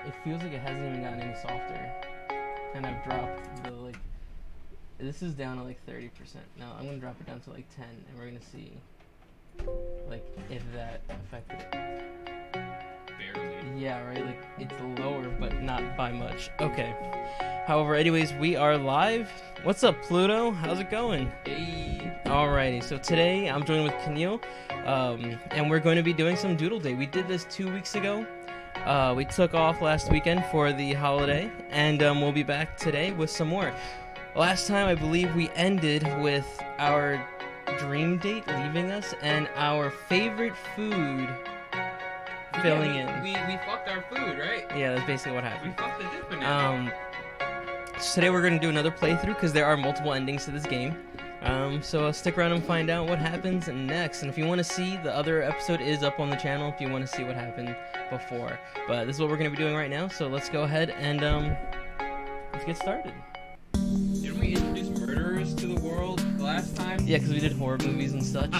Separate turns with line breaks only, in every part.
it feels like it hasn't even gotten any softer. And I've dropped the, like, this is down to like 30%. Now I'm gonna drop it down to like 10, and we're gonna see, like, if that affected it.
Barely.
Yeah, right, like, it's lower, but not by much. Okay. However, anyways, we are live. What's up, Pluto? How's it going?
Hey.
Alrighty, so today I'm joined with Keneal, and we're going to be doing some Doodle Date. We did this 2 weeks ago. We took off last weekend for the holiday, and we'll be back today with some more. Last time, I believe we ended with our dream date leaving us and our favorite food filling in.
We fucked our food, right?
Yeah, that's basically what
We
happened.
fucked the dip banana.
So today we're going to do another playthrough because there are multiple endings to this game. So stick around and find out what happens next. And if you want to see, the other episode is up on the channel if you want to see what happened before. But this is what we're going to be doing right now, so let's go ahead and let's get started.
Didn't we introduce murderers to the world last time?
Yeah, because we did horror movies and such.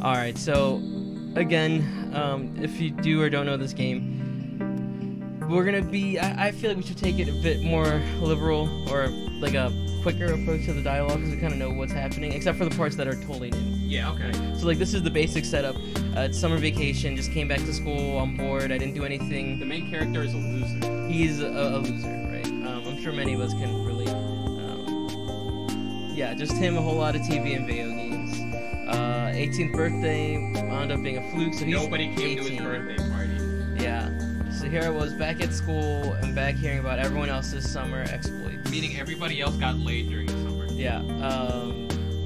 Alright, so again, if you do or don't know this game, we're gonna be, I feel like we should take it a bit more liberal, or like a quicker approach to the dialogue, because we kind of know what's happening, except for the parts that are totally new.
Yeah, okay.
So like, this is the basic setup. It's summer vacation, just came back to school, I'm bored, I didn't do anything.
The main character is a loser.
He's a loser, right? I'm sure many of us can relate. Yeah, just him, a whole lot of TV and video games. 18th birthday wound up being a fluke, so he's
Nobody came
18.
to his birthday party.
Yeah. So here I was back at school and back hearing about everyone else's summer exploits.
Meaning everybody else got laid during the summer.
Yeah.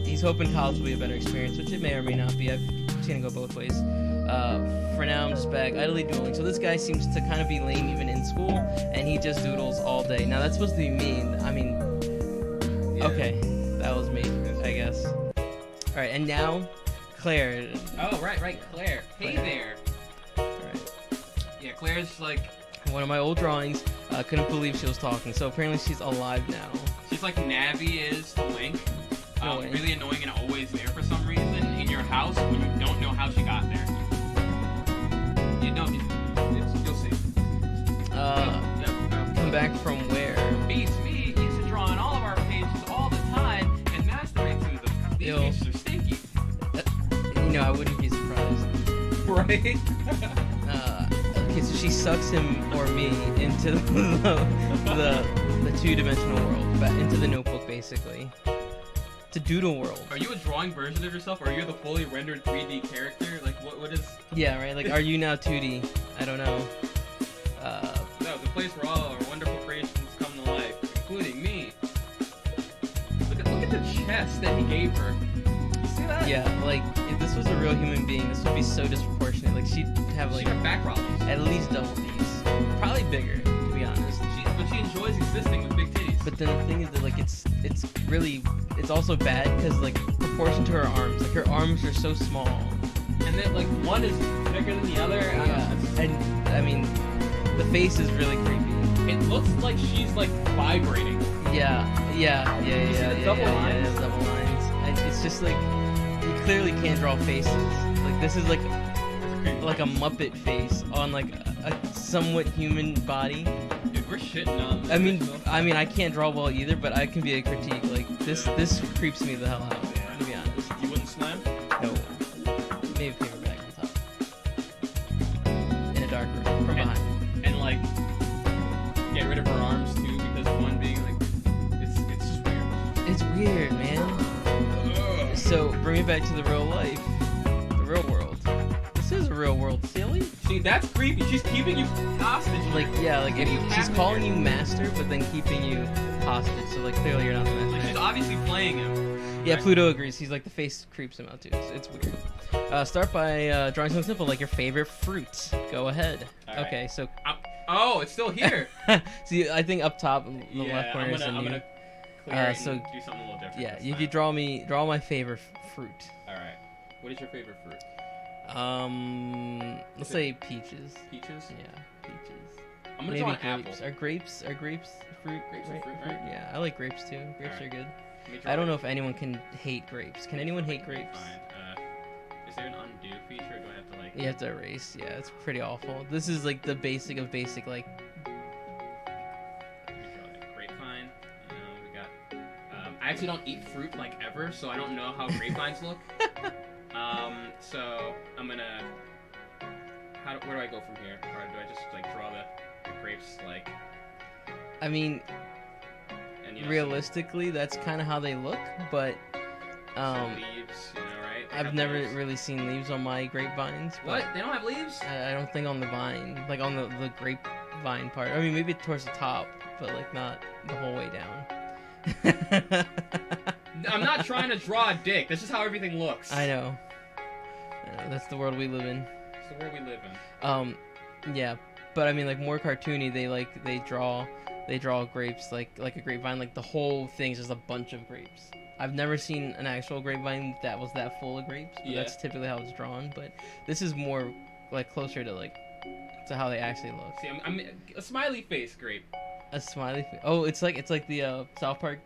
He's hoping college will be a better experience, which it may or may not be. I've seen it go both ways. For now, I'm just back idly doodling. So this guy seems to kind of be lame even in school, and he just doodles all day. Now that's supposed to be mean. I mean,
Yeah.
okay, that was me, I guess. All right, and now Claire.
Oh, right, Claire. Hey
Claire.
there.
All right.
Yeah, Claire's like,
One of my old drawings. Couldn't believe she was talking. So apparently she's alive now.
she's like Navi is to Link.
No way.
Really annoying and always there for some reason in your house when you don't know how she got there. You know, you'll see.
Come back from where?
Beats me. He used to draw on all of our pages all the time and masturbate to them. These
Yo.
pages are stinky.
You know, I wouldn't be surprised.
Right?
Okay, so she sucks him or me into the two-dimensional world, into the notebook, basically. To Doodle World.
Are you a drawing version of yourself, or are you the fully rendered 3D character? Like, what is...
Yeah, right? Like, are you now 2D? I don't know.
No, the place where all our wonderful creations come to life, including me. Look at the chest that he gave her. You see that?
Yeah, like, if this was a real human being, this would be so disproportionate. Like, she'd have,
She
like,
got back problems.
at least double these. Probably bigger, to be honest.
But she enjoys existing with big titties.
But then the thing is that, like, it's really, it's also bad because, like, proportion to her arms. Like, her arms are so small.
And then, like, one is bigger than the other.
Yeah. And, I mean, the face is really creepy.
It looks like she's, like, vibrating.
Yeah.
the double lines?
Yeah, double lines. And it's just, like, you clearly can't draw faces. Like, this is, like a Muppet face on, like, a somewhat human body.
Dude, we're shitting on
I mean, I can't draw well either, but I can be a critique. Like, this creeps me the hell out, to be honest.
You wouldn't slam?
No. Maybe paper bag on top. In a dark room, from behind.
And, like, get rid of her arms, too, because one being, like, it's just weird.
It's weird, man. So, bring me back to the real life. The real world. This is a real world, silly.
See, that's creepy. She's keeping you hostage.
Like, yeah, like, if
You
she's
have
calling
her.
you master, but then keeping you hostage, so, like, clearly you're not the
Like,
master.
she's obviously playing him.
Yeah,
Right?
Pluto agrees. He's like, the face creeps him out too. It's weird. Start by drawing something simple, like your favorite fruit. Go ahead.
All right.
Okay, so
Oh, it's still here.
see, I think up top, in the
Yeah,
left corner is the
I'm
new.
gonna clear it
so-
and do something a little different.
Yeah,
this
you
time.
could draw my favorite fruit.
All right. What is your favorite fruit?
Let's
Is
say peaches.
Peaches.
Yeah, peaches.
I'm gonna
Maybe
draw an
grapes.
apple.
Are grapes fruit?
Grapes are fruit, right?
Yeah, I like grapes too. Grapes
Alright.
are good.
Let me draw
I don't
it.
know if anyone can hate grapes. Can anyone hate grapes?
Fine. Is there an undo feature, or do I have to like
You have to erase. Yeah, it's pretty awful. This is like the basic of basic, like.
Grapevine. We got. I actually don't eat fruit like ever, so I don't know how grapevines look. So I'm gonna. Where do I go from here? Or do I just like draw the grapes like?
I mean,
and,
realistically, that's kind of how they look, but.
Some leaves, right?
I've never really seen leaves on my grapevines.
What? They don't have leaves?
I don't think on the vine, like on the grapevine part. I mean, maybe towards the top, but like not the whole way down.
I'm not trying to draw a dick. This is how everything looks.
I know. That's the world we live in.
It's the world we live in.
Yeah, but I mean, like more cartoony. They draw grapes like a grapevine. Like the whole thing's just a bunch of grapes. I've never seen an actual grapevine that was that full of grapes, but that's typically how it's drawn. But this is more like closer to how they actually look.
See, I'm a smiley face grape.
A smiley face. Oh, it's like the South Park.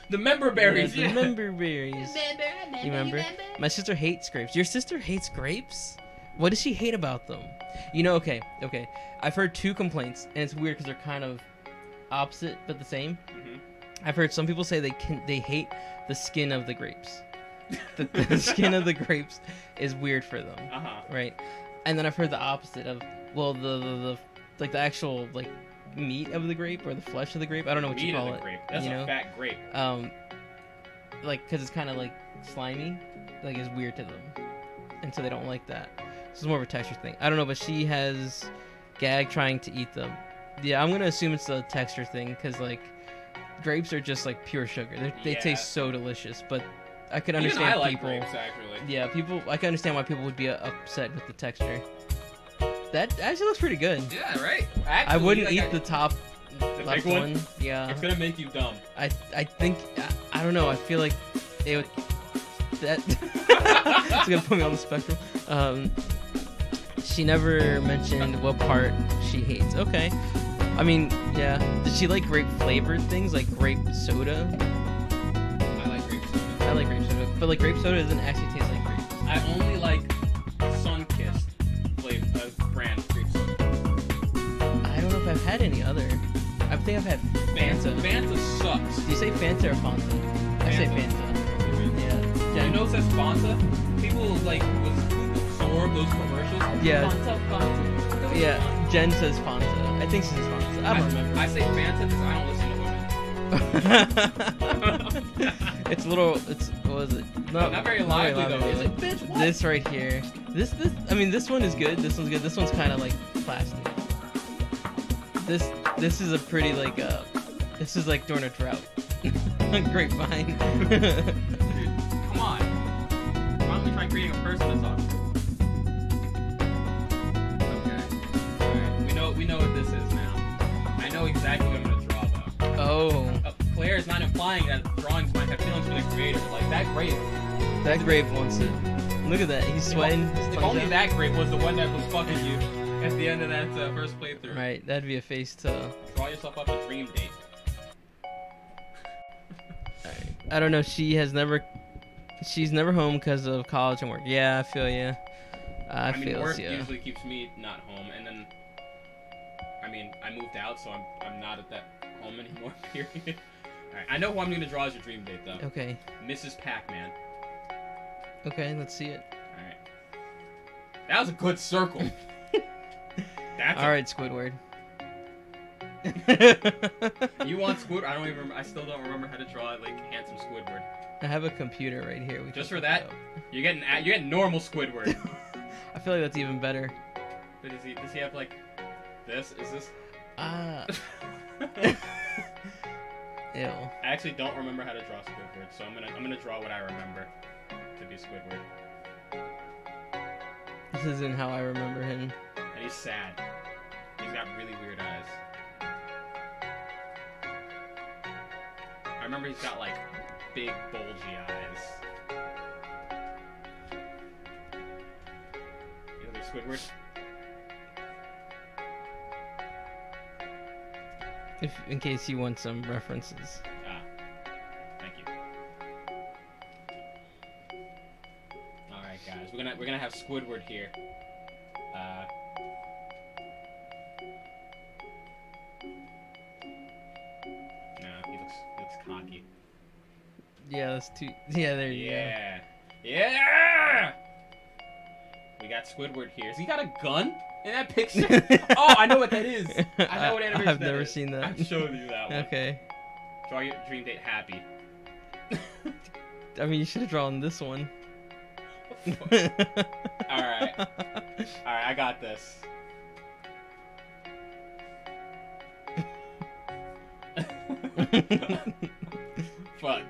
The member berries.
Yeah, the member berries. You remember? My sister hates grapes. Your sister hates grapes? What does she hate about them? Okay. I've heard two complaints, and it's weird because they're kind of opposite but the same. Mm-hmm. I've heard some people say they hate the skin of the grapes. The skin of the grapes is weird for them, right? And then I've heard the opposite of the actual like meat of the grape or the flesh of the grape. I don't know what you call it.
Grape. That's a fat grape.
Like because it's kind of like slimy, like it's weird to them, and so they don't like that. So it's more of a texture thing. I don't know, but she has gagged trying to eat them. Yeah, I'm gonna assume it's a texture thing because like. Grapes are just like pure sugar. They taste so delicious, but I could understand
I like
people.
Grapes, actually.
Yeah, I can understand why people would be upset with the texture. That actually looks pretty good.
Yeah, right. Actually,
I wouldn't eat the top left one. Yeah,
it's gonna make you dumb.
I think I don't know. I feel like it would. That it's gonna put me on the spectrum. She never mentioned what part she hates. Okay. I mean, yeah. Does she like grape flavored things, like grape soda?
I like grape soda.
I like grape soda, but like grape soda doesn't actually taste like grapes.
I only like Sunkist flavor brand grape soda.
I don't know if I've had any other. I think I've had Fanta.
Fanta sucks.
Do you say Fanta or Fanta? I say Fanta. Yeah.
You know it says Fanta? People like absorb those commercials.
Yeah.
Fanta.
Yeah. Jen says Fanta. I think she says Fanta. I don't remember.
I say Fanta because I don't listen to women.
It's what was it?
Not very lively though. Is it, bitch? What?
This right here. This one is good. This one's good. This one's kind of like plastic. This is a pretty like this is like during a drought. Grapevine.
Dude, come on. Why don't we try creating a person that's awesome? We know what this is now. I know exactly what I'm gonna draw though.
Oh.
Claire is not implying that drawings might have feelings for the creator. Like that grape.
That grape wants it. Look at that. He's sweating.
If only that grape was the one that was fucking you at the end of that first playthrough.
Right. That'd be a face to.
Draw yourself up a dream date.
Alright. I don't know. She's never home because of college and work. Yeah, I feel you. I mean,
work usually keeps me not home, and then. I mean, I moved out, so I'm not at that home anymore, period. Alright, I know who I'm going to draw as your dream date, though.
Okay.
Mrs. Pac-Man.
Okay, let's see it.
Alright. That was a good circle.
Alright, Squidward.
You want Squidward? I still don't remember how to draw, like, handsome Squidward.
I have a computer right here.
Just for that? You're getting normal Squidward.
I feel like that's even better.
But does he have, like... Is this?
Ew.
I actually don't remember how to draw Squidward, so I'm gonna draw what I remember to be Squidward.
This isn't how I remember him.
And he's sad. He's got really weird eyes. I remember he's got like big bulgy eyes. You know Squidward?
In case you want some references.
Thank you. All right, guys, we're gonna have Squidward here. No, he looks cocky.
Yeah, that's too. Yeah, there you go.
Yeah. Yeah! We got Squidward here. Has he got a gun in that picture? Oh, I know what that is. I know what animation
I've
that
never
is.
seen that.
I've showed you that one.
Okay.
Draw your dream date happy.
I mean, you should have drawn this one.
Alright. Alright, I got this. Fuck.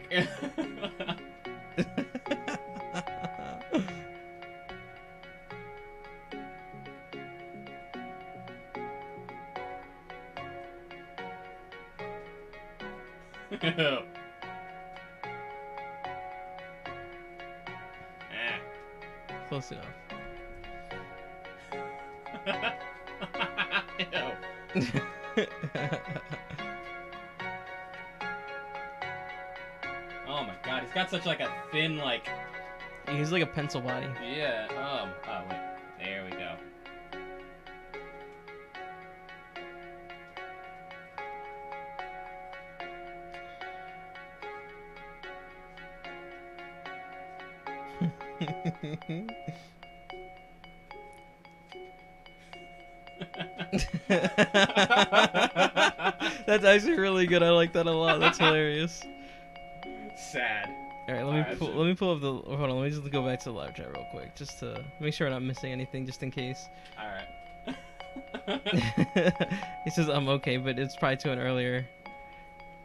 Close enough.
Oh my god, he's got such like a thin like.
He's like a pencil body.
Yeah. Oh wait. There we go.
That's actually really good. I like that a lot. That's hilarious.
Sad.
All right, let me pull up the. Hold on, let me just go back to the live chat real quick, just to make sure I'm not missing anything, just in case.
All right.
He says I'm okay, but it's probably to an earlier.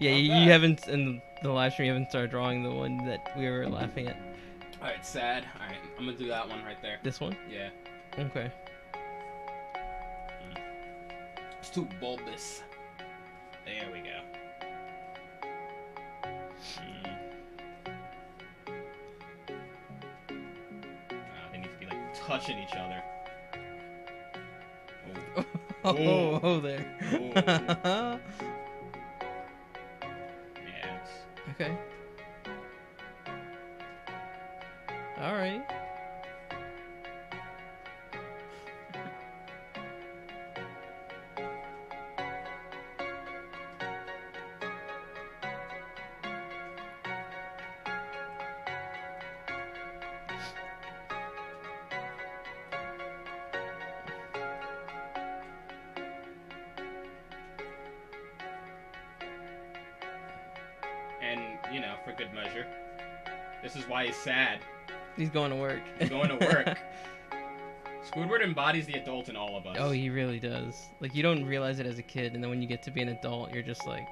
Yeah,
Not
you
bad.
haven't in the live stream. You haven't started drawing the one that we were laughing at.
All right, sad. All right, I'm gonna do that one right there.
This one.
Yeah.
Okay.
It's too bulbous. There we go. They need to be like touching each other.
Oh, there.
Oh. Yes.
Okay. All right.
And, you know, for good measure, this is why he's sad.
He's going to work.
He's going to work. Squidward embodies the adult in all of us.
Oh, he really does. Like, you don't realize it as a kid, and then when you get to be an adult, you're just like,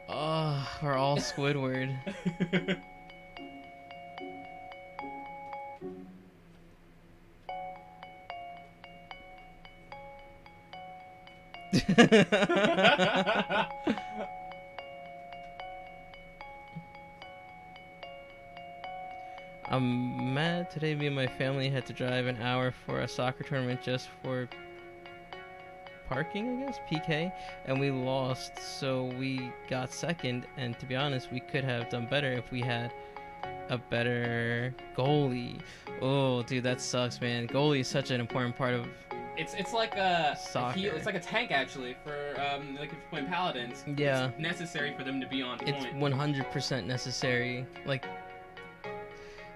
oh, we're all Squidward. I'm mad today. Me and my family had to drive an hour for a soccer tournament just for parking, I guess, PK, and we lost, so we got second. And to be honest, we could have done better if we had a better goalie. Oh, dude, that sucks, man. Goalie is such an important part of
It's like a
soccer.
it's like a tank actually for like if you're playing paladins.
Yeah.
It's necessary for them to be on point.
It's 100% necessary. Like,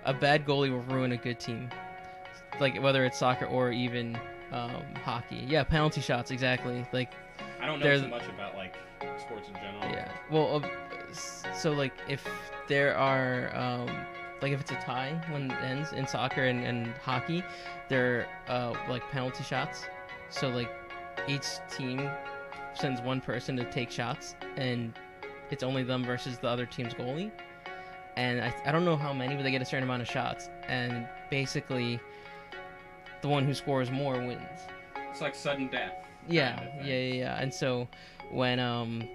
a bad goalie will ruin a good team. Like, whether it's soccer or even hockey. Yeah, penalty shots, exactly. Like,
I don't know too much about like sports in general.
yeah. Well, so like if there are like if it's a tie when it ends in soccer and hockey, there are like penalty shots. So like each team sends one person to take shots, and it's only them versus the other team's goalie. And I don't know how many, but they get a certain amount of shots, and basically the one who scores more wins.
It's like sudden death.
Yeah,
kind of thing.
yeah. And so when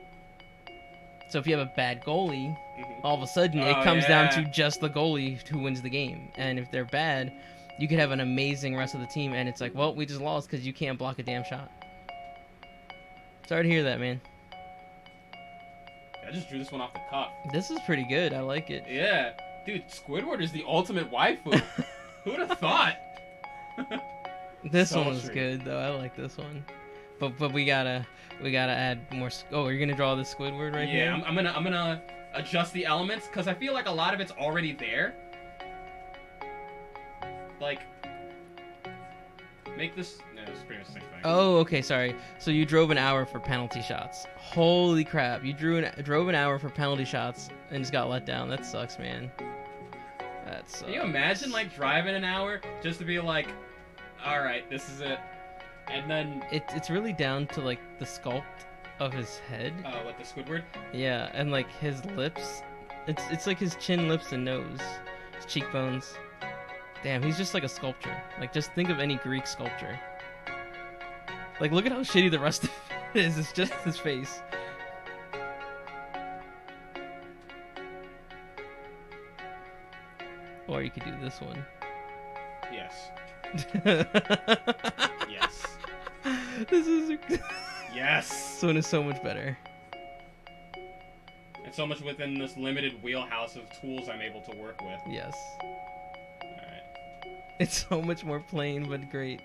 so if you have a bad goalie,
Mhm.
all of a sudden it
Oh,
comes down
yeah.
to just the goalie who wins the game. And if they're bad, you could have an amazing rest of the team, and it's like, well, we just lost because you can't block a damn shot. Sorry to hear that, man.
I just drew this one off the cuff.
This is pretty good. I like it.
Yeah, dude, Squidward is the ultimate waifu. Who would have thought?
This one was
Sultry.
good though. I like this one. But we gotta add more. Oh, you're gonna draw the Squidward right here?
Yeah, I'm gonna adjust the elements because I feel like a lot of it's already there. Like, make this. No, it's pretty much the same thing.
Oh, okay, sorry. So you drove an hour for penalty shots. Holy crap! You drove an hour for penalty shots and just got let down. That sucks, man. That sucks.
Can you imagine like driving an hour just to be like, all right, this is it, and then
It's really down to like the sculpt of his head.
what, the Squidward?
Yeah, and like his lips. It's like his chin, lips, and nose, his cheekbones. Damn, he's just like a sculpture. Like, just think of any Greek sculpture. Like, look at how shitty the rest of it is. It's just his face. Or you could do this one.
Yes. Yes.
This is.
Yes.
This one is so much better.
And so much within this limited wheelhouse of tools I'm able to work with.
Yes.
Alright.
It's so much more plain, but great.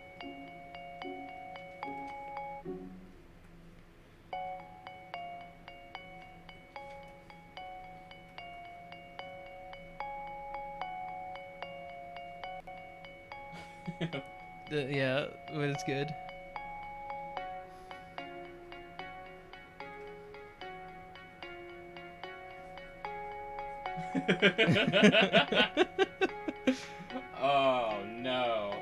Yeah, but it's good.
Oh no.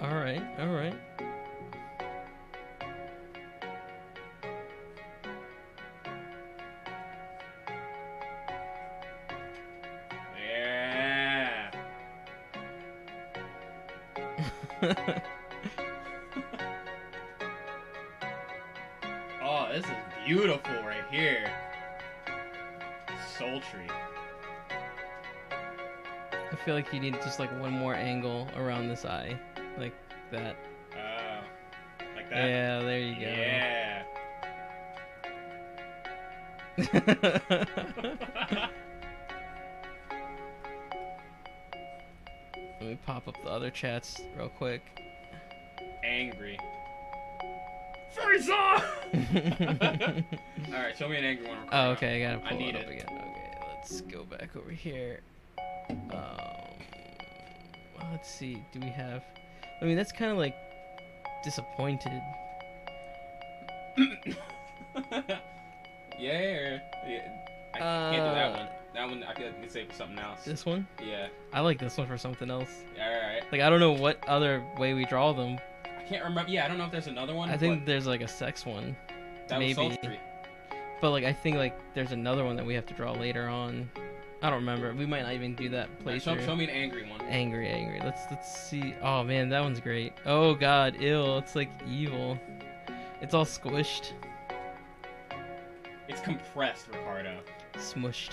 Alright, alright.
Yeah. Oh, this is beautiful right here. Sultry.
I feel like you need just like one more angle around this eye. Like that.
Oh. Like that?
Yeah, there you go.
Yeah.
Let me pop up the other chats real quick.
Angry. Face off! Alright, show me an angry one.
Oh, okay, I gotta
I
pull
need
it up
it.
again. Okay, let's go back over here. Let's see, do we have... I mean, that's kind of like disappointed.
Yeah. I can't do that one. That one I feel like we can save for something else.
This one?
Yeah.
I like this one for something else.
Alright.
Like, I don't know what other way we draw them.
I can't remember. Yeah, I don't know if there's another one.
I think
but
there's like a sex one.
that
maybe.
was sultry.
But like, I think like there's another one that we have to draw later on. I don't remember. We might not even do that playthrough.
Show me an angry one.
Angry. Let's see. Oh man, that one's great. Oh god, ill. It's like evil. It's all squished,
It's compressed, Ricardo.
smushed.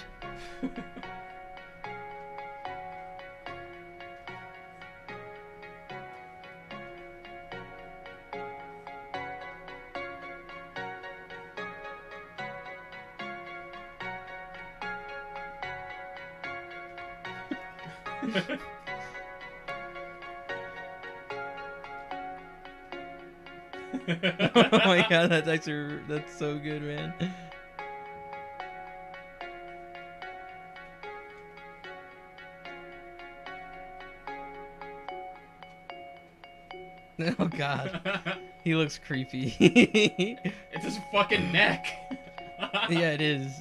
Oh my god, that's so good, man. Oh god, he looks creepy.
It's his fucking neck.
Yeah, it is.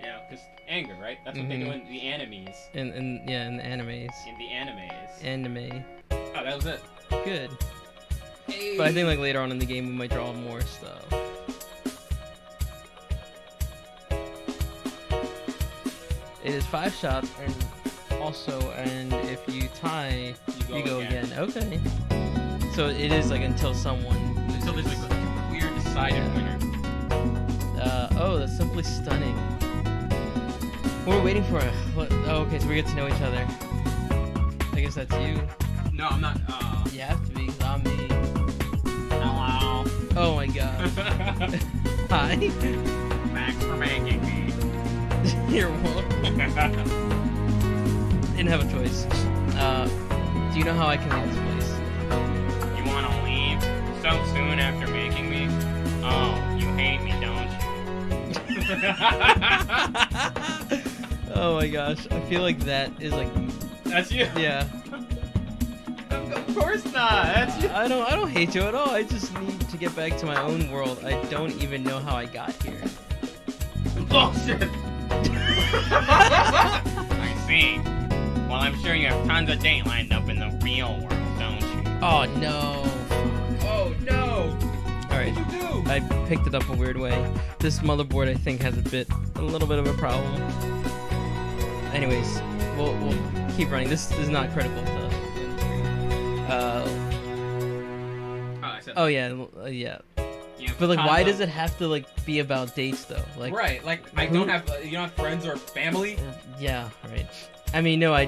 Yeah, because anger, right? That's what they do in the animes.
In the animes.
In the animes.
Anime.
Oh, that was it.
Good.
Hey.
But I think like later on in the game we might draw more stuff. It is 5 shots, and if you tie, you go again. Okay. So it is like until someone loses.
So there's like a clear decided winner.
Oh, that's simply stunning. What are we waiting for? Oh, okay, so we get to know each other. I guess that's you.
No, I'm not.
You have to be, 'cause I'm me.
Hello.
Oh my god. Hi.
Thanks for making me.
You're welcome. Didn't have a choice. Do you know how I can leave this place?
You want to leave so soon after making me? Oh, you hate me, don't you?
Oh my gosh, I feel like that is like,
That's you.
yeah.
Of course not. That's you.
I don't hate you at all. I just need to get back to my own world. I don't even know how I got here.
Oh shit. I see. Well, I'm sure you have tons of date lined up in the real world, don't you?
Oh no.
Oh no.
Alright.
What'd you do?
I picked it up a weird way. This motherboard I think has a little bit of a problem. Anyways, we'll keep running. This is not critical to oh yeah, yeah. But like, why does it have to like be about dates though? Like,
right, like I don't have you don't have friends or family.
Yeah, right. I mean, no, I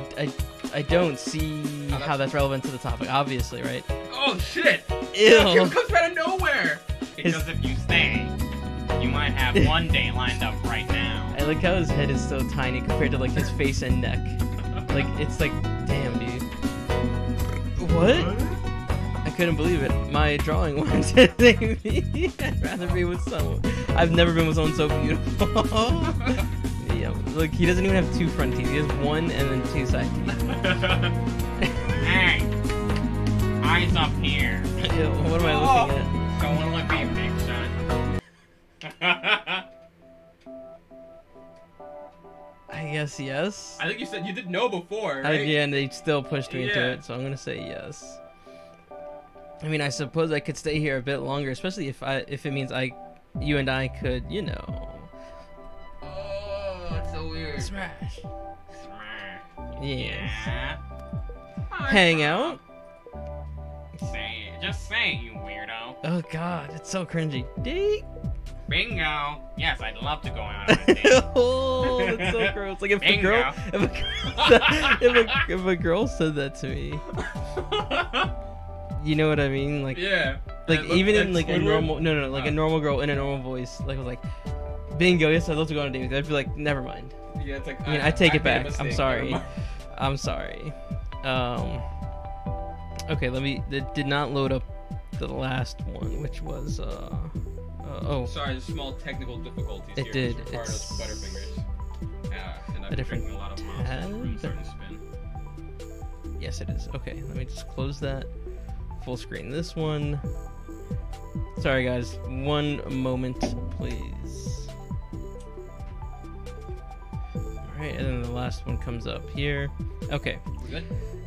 don't see how that's relevant to the topic. Obviously, right?
Oh shit!
Ew.
It comes out of nowhere. Because if you stay, you might have one day lined up right now.
I like how his head is so tiny compared to like his face and neck. Like it's like, damn, dude. What? I couldn't believe it. My drawing wanted to save me. I'd rather be with someone. I've never been with someone so beautiful. Yeah, look, he doesn't even have two front teeth. He has one and then two side teeth.
Hey, eyes up here.
Ew, what am I looking at?
Don't want to look at me, big son.
I guess yes.
I think you said you did know before, right?
Yeah, and they still pushed me into
Yeah.
it, so I'm gonna say yes. I mean, I suppose I could stay here a bit longer, especially if it means you and I could, you know.
Oh, that's so weird.
Smash.
Smash.
Yes.
Yeah.
Hang out.
Say it. Just say it, you weirdo.
Oh god, it's so cringy. Date.
Bingo. Yes, I'd love to go out on a date.
Oh, that's so gross. Like if a girl, if a girl said that to me, you know what I mean? Like,
yeah.
like even in like a
Squidward?
normal, no, like a normal girl in a normal voice, like was like, bingo. Yes, I'd love to go on a date with you. I'd be like, never mind.
Yeah, it's like
I mean, I take it
made a
back. I'm
mistake.
sorry.
Never
I'm sorry. Okay, it did not load up the last one, which was oh.
Sorry, there's small technical difficulties
It
here.
did.
Ricardo's
It's
Butterfingers. And I'm
a different
drinking a lot of monsters.
tab.
Room's starting to spin.
Yes, it is. Okay, let me just close that. Full screen this one. Sorry, guys. One moment, please. Alright, and then the last one comes up here. Okay.
We good?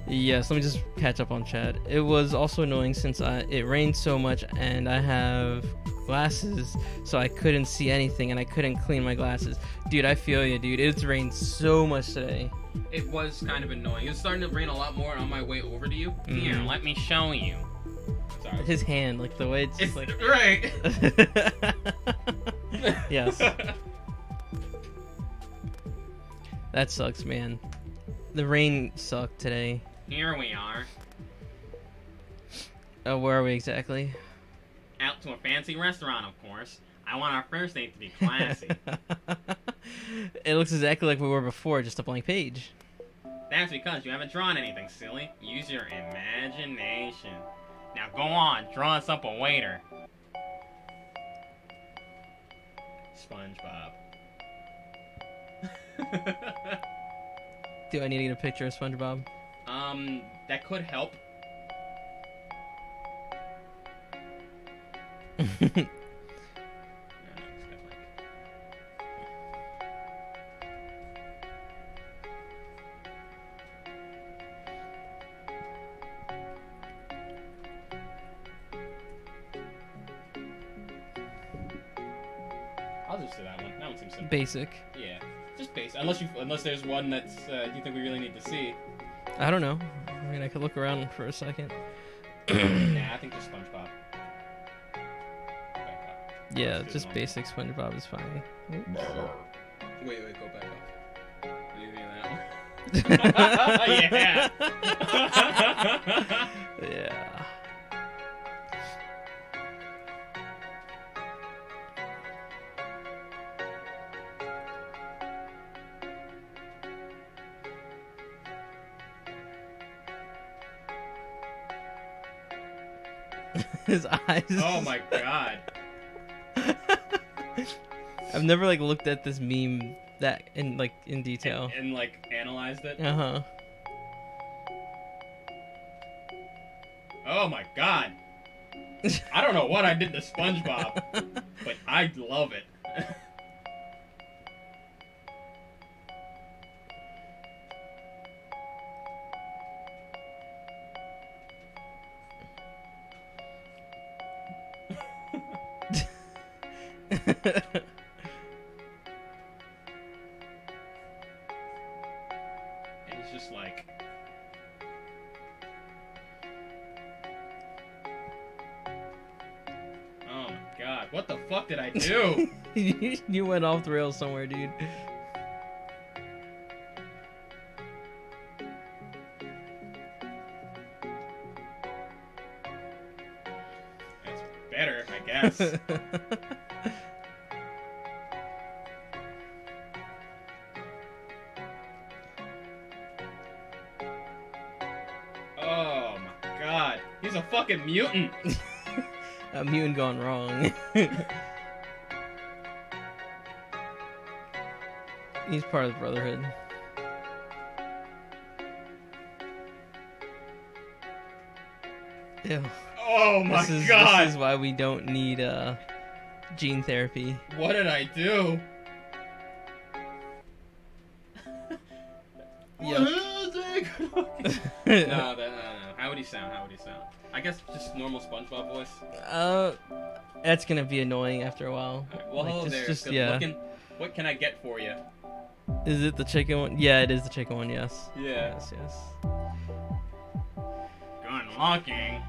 Yes, let me just catch up on chat. It was also annoying since it rained so much and I have glasses, so I couldn't see anything and I couldn't clean my glasses. Dude, I feel you, dude. It's rained so much today.
It was kind of annoying. It was starting to rain a lot more on my way over to you. Here,
Mhm.
let me show you. Sorry.
His hand, like the way it's just
It's
like...
right.
Yes. That sucks, man. The rain sucked today.
Here we are.
Oh, where are we exactly?
Out to a fancy restaurant, of course. I want our first date to be classy.
It looks exactly like we were before, just a blank page.
That's because you haven't drawn anything, silly. Use your imagination. Now go on, draw us up a waiter. SpongeBob.
Do I need to get a picture of SpongeBob?
That could help. I'll just do that one. That one seems simple.
Basic.
Yeah, just basic. Unless there's one that's you think we really need to see.
I don't know. I mean, I could look around for a second.
Nah, I think just SpongeBob.
Yeah,
That's
just
good.
basic SpongeBob is fine.
Wait, go back up. Maybe that one. Yeah.
Yeah. His eyes.
Oh my god.
I've never like looked at this meme that in detail.
And like analyzed it.
Uh-huh.
Oh my god. I don't know what I did to SpongeBob, but I love it. And he's just like, oh my god, what the fuck did I do?
You went off the rails somewhere, dude.
That's better, I guess. Oh my god, he's a fucking mutant.
A mutant gone wrong. He's part of the Brotherhood. Ew.
Oh my
This
god,
is why we don't need gene therapy.
what did I do?
Yep.
No. How would he sound? I guess just normal SpongeBob voice.
That's gonna be annoying after a while.
Alright, well,
Like,
hello
just-
there.
just-
Good
yeah.
looking. What can I get for you?
Is it the chicken one? Yeah, it is the chicken one. Yes.
Yeah.
Yes.
Good looking.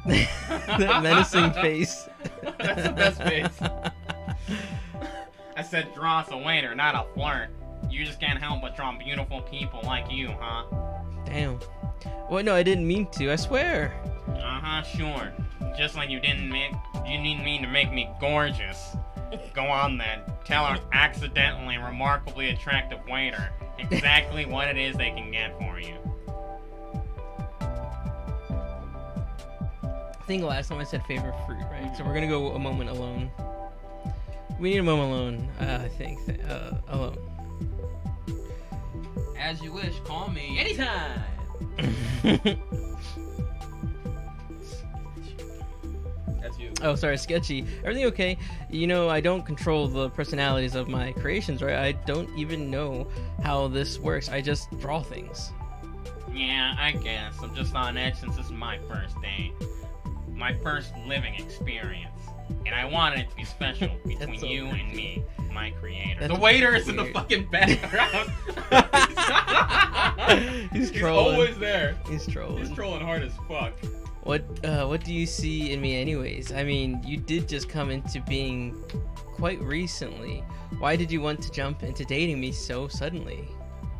That menacing face.
That's the best face. I said draw us a waiter, not a flirt. You just can't help but draw beautiful people like you, huh?
Damn. Well, no, I didn't mean to. I swear.
Uh-huh, sure. Just like you didn't mean to make me gorgeous. Go on then. Tell our accidentally remarkably attractive waiter exactly what it is they can get for you.
I think last time I said favorite fruit, right? So we're gonna go a moment alone. We need a moment alone. I think alone.
As you wish, call me anytime. That's you.
Oh, sorry, sketchy. Everything okay? You know, I don't control the personalities of my creations, right? I don't even know how this works. I just draw things.
Yeah, I guess. I'm just on edge since this is my first day. My first living experience. And I wanted it to be special between
so
you
weird.
and me, my creator.
That's
The waiter is in the
weird.
fucking background.
He's
He's
trolling.
always there.
He's trolling.
He's trolling hard as fuck.
What do you see in me anyways? I mean, you did just come into being quite recently. Why did you want to jump into dating me so suddenly?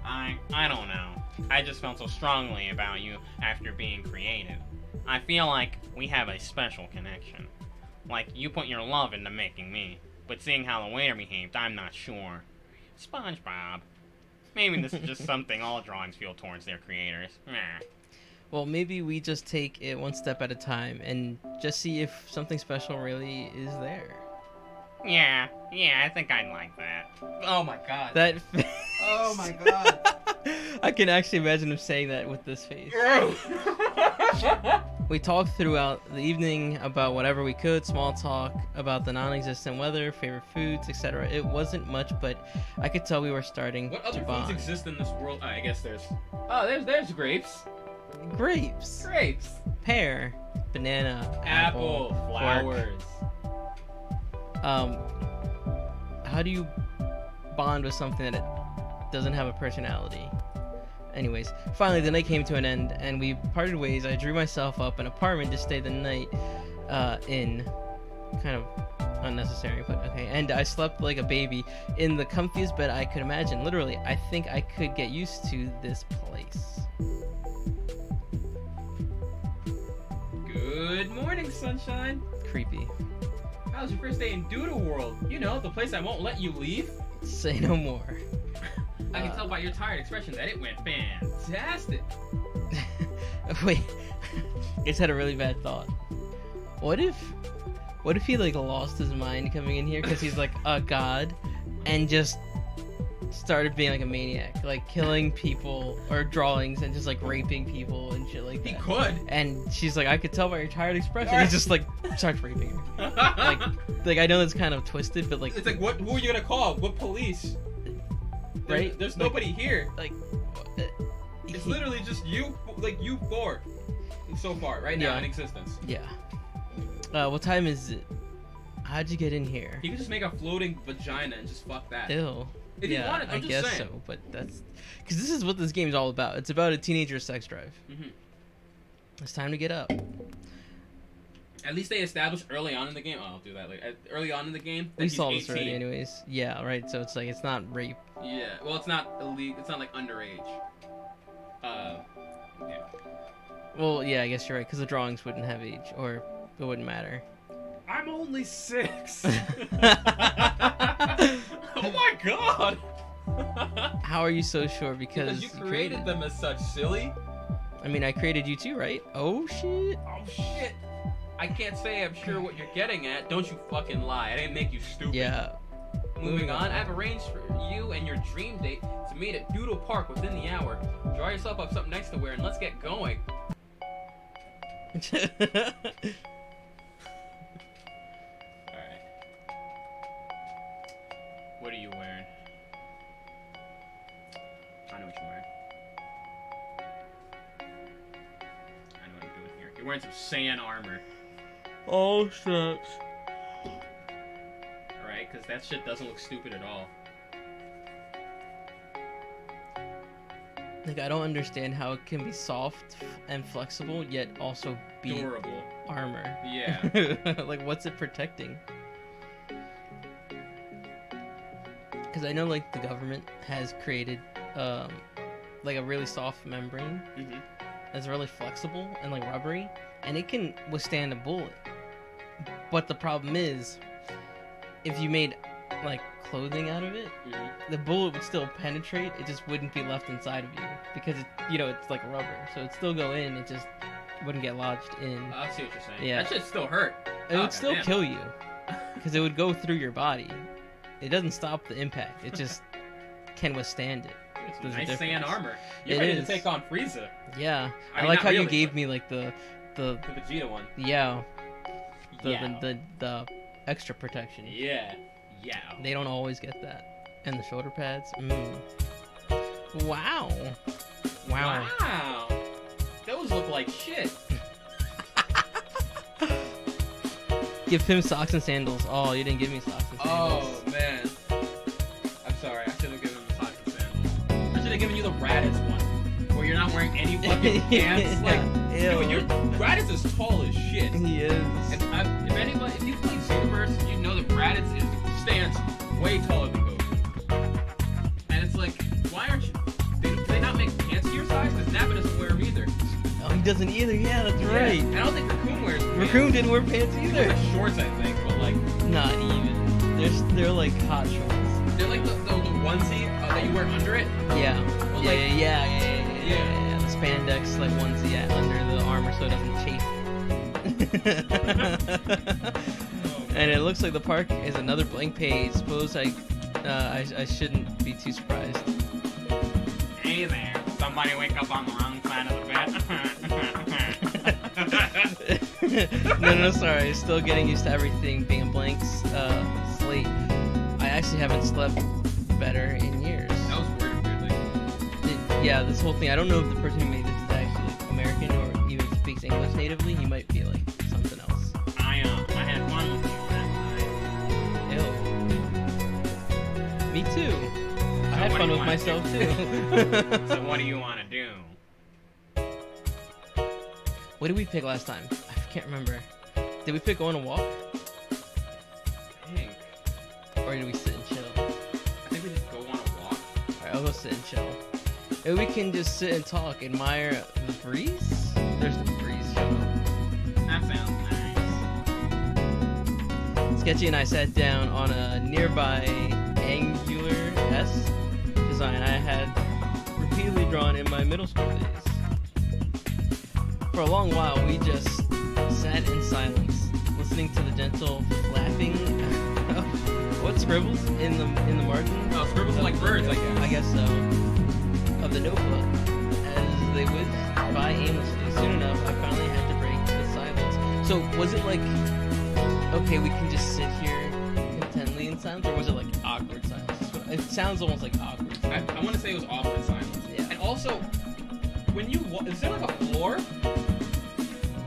I don't know. I just felt so strongly about you after being creative. I feel like we have a special connection. Like, you put your love into making me. But seeing how the waiter behaved, I'm not sure. SpongeBob. Maybe this is just something all drawings feel towards their creators. Meh.
Well, maybe we just take it one step at a time and just see if something special really is there.
Yeah, I think I'd like that. Oh my god.
That
Oh my god.
I can actually imagine him saying that with this face. We talked throughout the evening about whatever we could, small talk about the non-existent weather, favorite foods, etc. It wasn't much, but I could tell we were starting
What
to
other foods
bond.
exist in this world? I guess there's... Oh, there's grapes.
Grapes,
Grapes.
pear, banana,
Apple.
quark.
Flowers.
How do you bond with something that doesn't have a personality? Anyways, finally the night came to an end and we parted ways. I drew myself up an apartment to stay the night in, kind of unnecessary, but okay. And I slept like a baby in the comfiest bed I could imagine. Literally, I think I could get used to this place.
Good morning, sunshine.
Creepy.
How's your first day in Doodle World? You know, the place I won't let you leave.
Say no more.
I can tell by your tired expression that it went fantastic.
Wait, I just had a really bad thought. What if he like lost his mind coming in here because he's like a god and just started being like a maniac, like killing people or drawings and just like raping people and shit like that.
He could.
And she's like, I could tell by your tired expression. He just like starts raping her. like I know that's kind of twisted, but like
it's like, who are you gonna call? What police?
Right?
There's nobody here.
Like
it's literally just you, like you four, so far right now in existence.
Yeah. What time is it? How'd you get in here?
He could just make a floating vagina and just fuck that.
Ew.
If you wanted,
I guess so, but that's because this is what this game's all about. It's about a teenager's sex drive. It's time to get up.
At least they established early on in the game. Oh, I'll do that later. Early on in the game, that
We
he's
saw
18.
this already, anyways. Yeah, right. So it's like it's not rape.
Yeah. Well, it's not illegal. It's not like underage. Yeah.
Well, yeah, I guess you're right because the drawings wouldn't have age, or it wouldn't matter.
I'm only 6. Oh my god!
How are you so sure? Because
you created them as such, silly.
I mean, I created you too, right? Oh shit!
Oh shit! I can't say I'm sure what you're getting at. Don't you fucking lie. I didn't make you stupid.
Yeah.
Moving on, I've arranged for you and your dream date to meet at Doodle Park within the hour. Draw yourself up something nice to wear and let's get going. Alright. What are you wearing? I know what you're wearing. I know what I'm doing here. You're wearing some sand armor.
Oh shucks.
Alright, because that shit doesn't look stupid at all.
Like, I don't understand how it can be soft and flexible, yet also be
Durable.
armor.
Yeah.
Like, what's it protecting? Because I know, like, the government has created, like, a really soft membrane that's really flexible and, like, rubbery, and it can withstand a bullet. But the problem is, if you made, like, clothing out of it, the bullet would still penetrate, it just wouldn't be left inside of you, because it, you know, it's like rubber, so it'd still go in, it just wouldn't get lodged in.
I see what you're saying.
Yeah.
That shit still hurt.
It would still kill you, because it would go through your body. It doesn't stop the impact, it just can withstand it.
It's
There's a
nice
difference.
sand armor. You're
It
ready
is.
to take on Frieza.
Yeah,
I
I
mean,
like
not
how you
really,
gave
but-
me like the
The Vegeta one.
yeah,
Yeah.
the extra protection.
Yeah. Yeah.
They don't always get that. And the shoulder pads. Wow. Wow.
Wow. Those look like shit.
Give him socks and sandals. Oh, you didn't give me socks and sandals.
Oh, man. I'm sorry. I should have given him the socks and sandals. I should have given you the Raditz one. Where you're not wearing any fucking pants. Like,
Ew.
dude, your Raditz is tall as shit.
He is.
And if you play Xenoverse, you know that Raditz stands way taller than Goku. And it's like, why aren't you... Do they not make pants to your size? Because Nappa doesn't wear them either.
Oh, he doesn't either. Yeah, that's right.
Yeah, and I don't think Raccoon wears pants.
Raccoon didn't wear pants
He
either.
wears shorts, I think, but like...
Not even. They're like hot shorts.
They're like the onesie that you wear under it.
Yeah.
Well,
Yeah,
like-
yeah. The spandex like onesie under the armor so it doesn't chafe. And it looks like the park is another blank page. Suppose I shouldn't be too surprised.
Hey there. Somebody wake up on the wrong side of the bed.
No, sorry. Still getting used to everything being a blank slate. I actually haven't slept better in years.
That was weird, weirdly.
Yeah, this whole thing. I don't know if the person who made this is actually American or even speaks English natively. He might be like something else.
I had fun with you last night.
Ew. Me too. I had
what
fun
do you
with
wanna
myself
do?
too.
So what do you want to do?
What did we pick last time? I can't remember. Did we pick going to walk? or do we sit and chill?
I think we just go on a walk.
Alright, I'll go sit and chill. Maybe we can just sit and talk, admire the breeze. There's the breeze show.
That sounds nice.
Sketchy and I sat down on a nearby angular S design I had repeatedly drawn in my middle school days. For a long while, we just sat in silence, listening to the gentle flapping. What scribbles in the margin?
Oh, scribbles are like birds, I guess.
I guess so. Of the notebook, as they whizzed by aimlessly. Soon enough, I finally had to break the silence. So, was it like, okay, we can just sit here contentedly in silence, or was it like awkward silence? It sounds almost like awkward silence.
I want to say it was awkward silence.
Yeah.
And also, when you is there like a floor?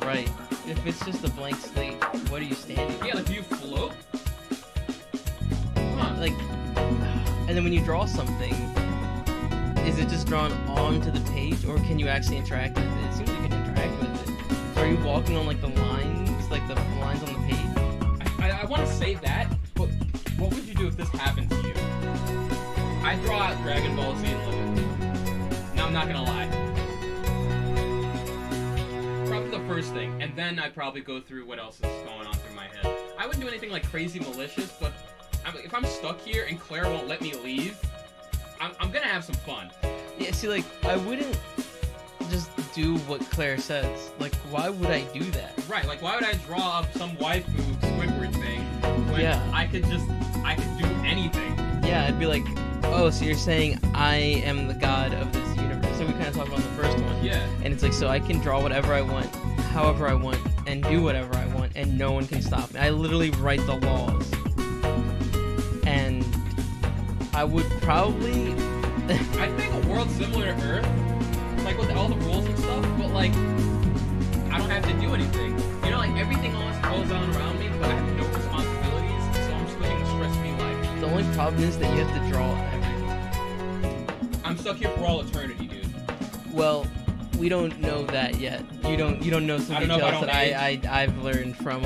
Right. If it's just a blank slate, what are you standing on?
Yeah, like do you float?
Like, and then when you draw something, is it just drawn onto the page, or can you actually interact with it? It seems like you can interact with it. So are you walking on like the lines on the page?
I want to say that, but what would you do if this happened to you? I draw Dragon Ball Z and live it. No, I'm not gonna lie. Probably the first thing, and then I'd probably go through what else is going on through my head. I wouldn't do anything like crazy malicious, but if I'm stuck here and Claire won't let me leave, I'm gonna have some fun.
Yeah, see, like, I wouldn't just do what Claire says. Like, why would I do that?
Right, like why would I draw up some waifu Squidward thing when
Yeah.
I could do anything?
Yeah, I'd be like, oh, so you're saying I am the god of this universe. So we kind of talked about the first one.
Yeah.
And it's like, so I can draw whatever I want, however I want, and do whatever I want, and no one can stop me. I literally write the laws. And I would probably...
I think a world similar to Earth, like with all the rules and stuff, but like, I don't have to do anything. You know, like everything always goes on around me, but I have no responsibilities, so I'm just living a stress-free life.
The only problem is that you have to draw everything.
I'm stuck here for all eternity, dude.
Well, we don't know that yet. You don't know some
I don't know if
details
I
that
don't
I've learned from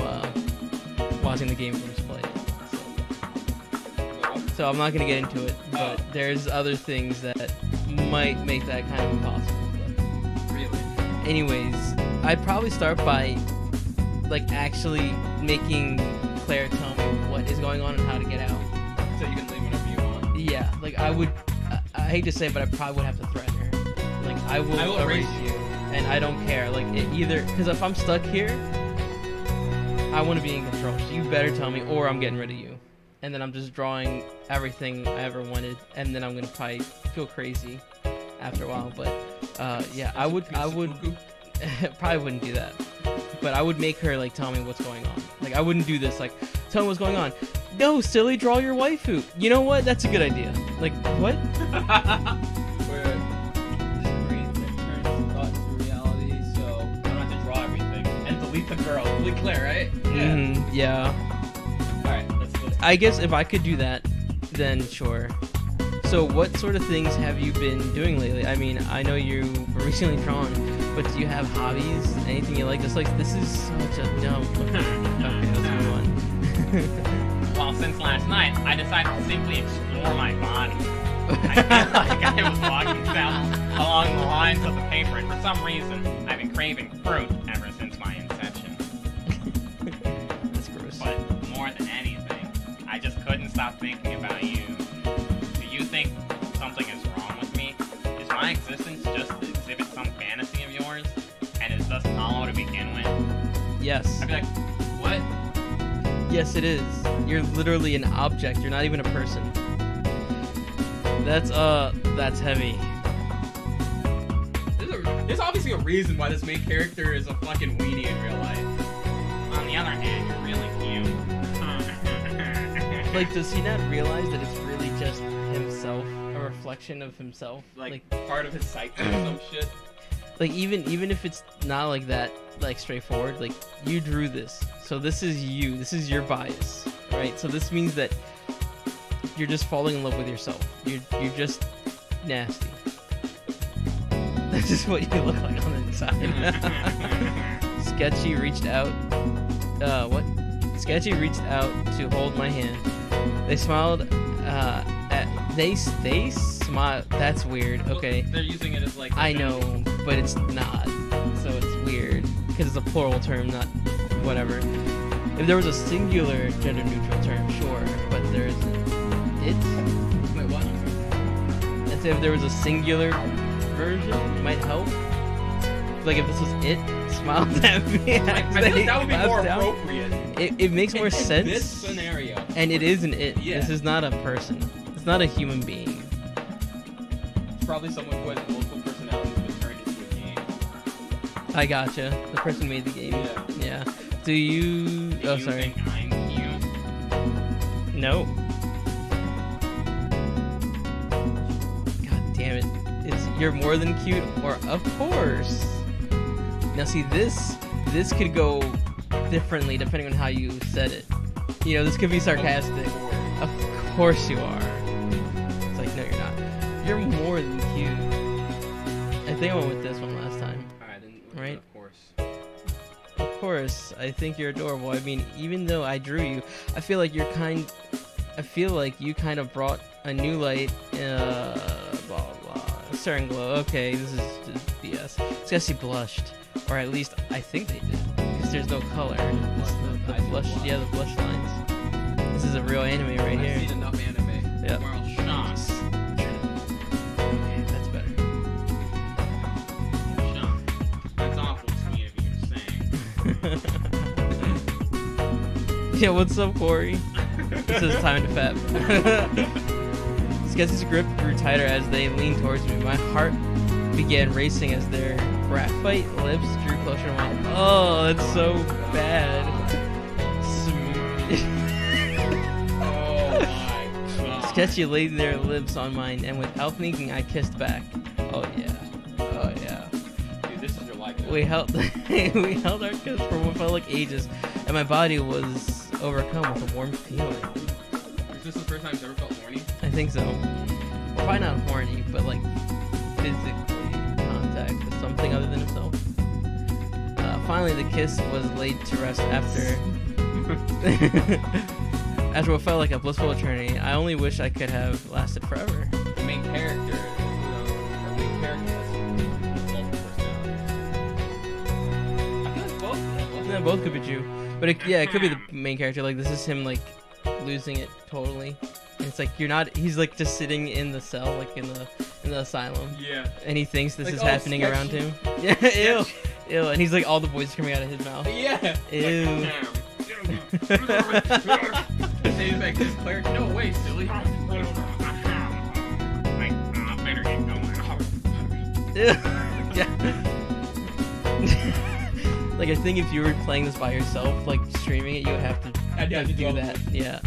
watching the Game Grumps play it. So I'm not gonna get into it, but there's other things that might make that kind of impossible. But
Really?
anyways, I'd probably start by like actually making Claire tell me what is going on and how to get out.
So you can leave whenever you want.
Yeah, like I would. I hate to say it, but I probably would have to threaten her. Like I will
erase you.
and I don't care. Like either because if I'm stuck here, I want to be in control. So you better tell me, or I'm getting rid of you. And then I'm just drawing everything I ever wanted, and then I'm gonna probably feel crazy after a while. But yeah, I would probably wouldn't do that. But I would make her like tell me what's going on. Like I wouldn't do this. Like tell me what's going on. No, silly, draw your waifu. You know what? That's a good idea. Like what?
Where just breathe and turn thought into reality, so I don't have to draw everything and delete the girl, delete Claire, right?
Yeah.
All right, let's.
I guess if I could do that, then sure. So what sort of things have you been doing lately? I mean, I know you were recently drawn, but do you have hobbies? Anything you like? This is such a dumb. Okay, let's move on.
Well, since last night, I decided to simply explore my body. I felt like I was walking down along the lines of the paper, and for some reason, I've been craving fruit ever since my inception.
That's gross.
But more than anything, I just couldn't stop thinking about you. Do you think something is wrong with me? Is my existence just to exhibit some fantasy of yours? And is thus hollow to begin with?
Yes.
I'd be like, what?
Yes, it is. You're literally an object. You're not even a person. That's heavy.
There's obviously a reason why this main character is a fucking weenie in real life.
On the other hand, you're really cute.
Like, does he not realize that it's really just himself, a reflection of himself?
Like part of his psyche or some shit.
Like even if it's not like that, like straightforward, like you drew this, so this is you, this is your bias, right? So this means that you're just falling in love with yourself. You're just nasty. That's just what you look like on the inside. Sketchy reached out. Sketchy reached out to hold my hand. They smiled. They smile. That's weird. Okay.
Well, they're using it as like.
I know, but it's not. So it's weird because it's a plural term, not whatever. If there was a singular gender-neutral term, sure, but there isn't. It.
Wait, what?
I'd say if there was a singular version, it might help. Like if this was it, smiled at me.
I feel like that would be more appropriate.
It makes more sense.
In this scenario.
And it is an it.
Yeah.
This is not a person. It's not a human being.
It's probably someone who has multiple personalities but turned into a game.
I gotcha. The person made the game.
Yeah.
Do you?
Do
Oh,
you
sorry.
think I'm cute?
No. God damn it! You're more than cute, or of course. Now see this could go differently depending on how you said it. You know, this could be sarcastic. Of course you are. It's like, no, you're not. You're more than cute. I think I went with this one last time.
Alright, then.
Right?
Of course.
Of course, I think you're adorable. I mean, even though I drew you, I feel like you kind of brought a new light. Blah blah. Certain glow. Okay, this is just BS. It's guess he blushed, or at least I think they did, because there's no color. It's the blush. Yeah, the blush lines. This is a real anime right here.
I've seen enough anime.
Yep.
World shock.
Okay, that's better.
Shock. That's awful sweet of you to say.
Yeah, what's up, Corey? This is time to fap. Sketchy's grip grew tighter as they leaned towards me. My heart began racing as their graphite lips drew closer to mine. Oh, that's so bad.
Oh my god.
Sketchy laid their lips on mine, and without thinking, I kissed back. Oh yeah. Oh yeah.
Dude, this is your life.
We held our kiss for what felt like ages, and my body was overcome with a warm feeling.
Is this the first time you've ever felt horny?
I think so. Well, probably not horny, but like physically contact with something other than himself. Finally, the kiss was laid to rest after after what felt like a blissful eternity. I only wish I could have lasted forever.
The main character, our main character has multiple personalities. I feel like both of them.
Yeah, both could be true, but it could be the main character. Like this is him like losing it totally. And it's like you're not. He's like just sitting in the cell, like in the asylum.
Yeah.
And he thinks this
Like,
is
oh,
happening
sketchy.
around him. Yeah, ew, ew. And he's like all the voices coming out of his mouth.
Yeah.
Ew.
He's like this cleric. No way, silly.
I better get going.
Yeah. Like I think if you were playing this by yourself, like streaming it, you would have to,
I'd have to
do
do
that. Yeah.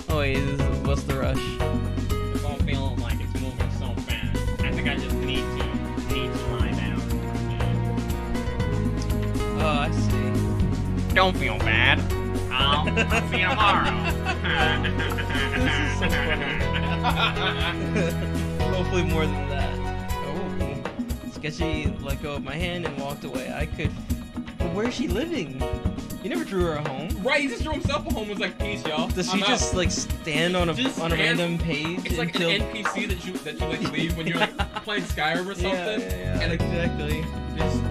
Oh wait, what's the rush?
If I'm feeling like it's moving so fast, I think I just need to lie down.
Oh, I see.
Don't feel bad. I'll see you tomorrow.
This is so funny. Hopefully more than that. Oh. Sketchy let go of my hand and walked away. I could. But where is she living? You never drew her a home.
Right, he just drew himself a home. Was like, peace, y'all.
Does she
I'm
just
out.
like stand on a random page?
It's like
until...
an NPC that you like leave when you're like playing Skyrim or something.
Yeah,
And like,
exactly.
just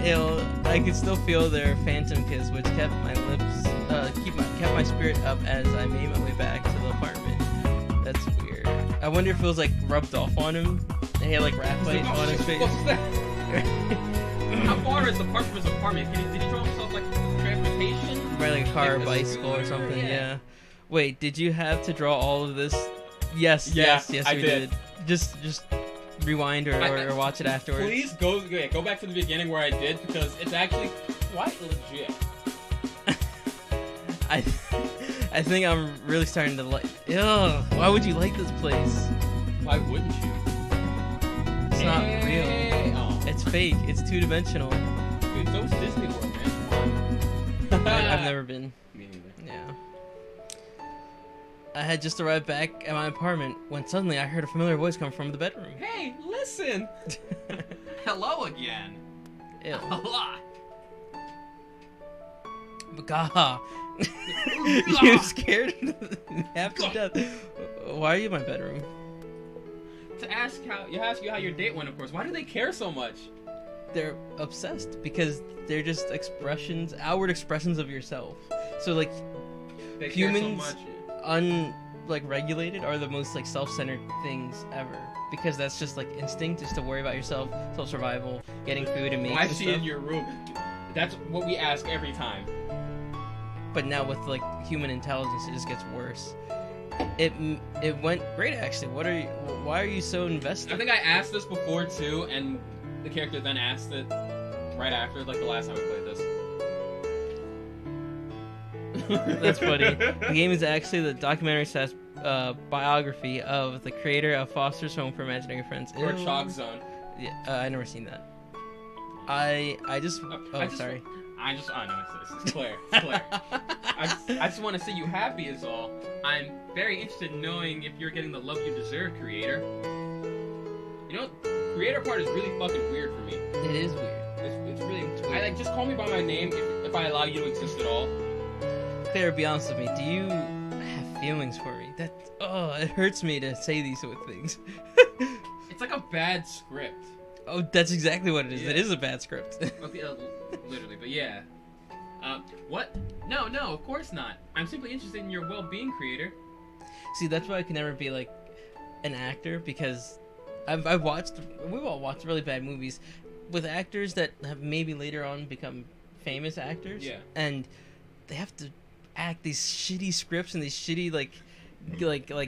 Ew, I could still feel their phantom kiss, which kept my lips, kept my spirit up as I made my way back to the apartment. That's weird. I wonder if it was like rubbed off on him. And he had like graphite on his face.
What's that? How far is the park from his apartment? Did he draw himself like transportation?
Probably like a car or
Yeah,
bicycle or
scooter,
something.
yeah.
Yeah. Wait, did you have to draw all of this? Yes.
Yeah,
yes,
I
we
did.
Just rewind or watch it afterwards.
Please go back to the beginning where I did because it's actually quite legit.
I think I'm really starting to like. Ugh, why would you like this place?
Why wouldn't you?
It's not real.
Oh.
It's fake. It's two-dimensional.
Dude, so is Disney World, man. Come on.
I've never been.
Me neither.
Yeah. I had just arrived back at my apartment when suddenly I heard a familiar voice come from the bedroom.
Hey, listen. Hello again.
Ew.
Hola.
Gaha. You're scared half to death. Why are you in my bedroom?
To ask you how your date went, of course. Why do they care so much?
They're obsessed because they're just outward expressions of yourself. So like
They
humans,
care so much.
regulated are the most like self-centered things ever, because that's just like instinct, just to worry about yourself, self-survival, getting food and making
Why is
stuff.
she in your room? That's what we ask every time.
But now with like human intelligence, it just gets worse. It went great actually. Why are you so invested?
I think I asked this before too, and the character then asked it right after, like the last time we played this.
That's funny. The game is actually the documentary slash biography of the creator of Foster's Home for Imaginary Friends.
Or
Ew.
Chalk Zone.
Yeah, I never seen that. Sorry.
Oh no, it's Claire. It's Claire. I just want to see you happy is all. I'm very interested in knowing if you're getting the love you deserve, creator. You know, creator part is really fucking weird for me.
It is weird.
It's really. Just call me by my name if I allow you to exist at all.
Claire, be honest with me. Do you have feelings for me? It hurts me to say these sort of things.
It's like a bad script.
Oh, that's exactly what it is.
Yeah.
It is a bad script.
Okay, literally, but yeah. What? No, of course not. I'm simply interested in your well-being, creator.
See, that's why I can never be like an actor, because we've all watched really bad movies with actors that have maybe later on become famous actors.
Yeah.
And they have to act these shitty scripts and these shitty like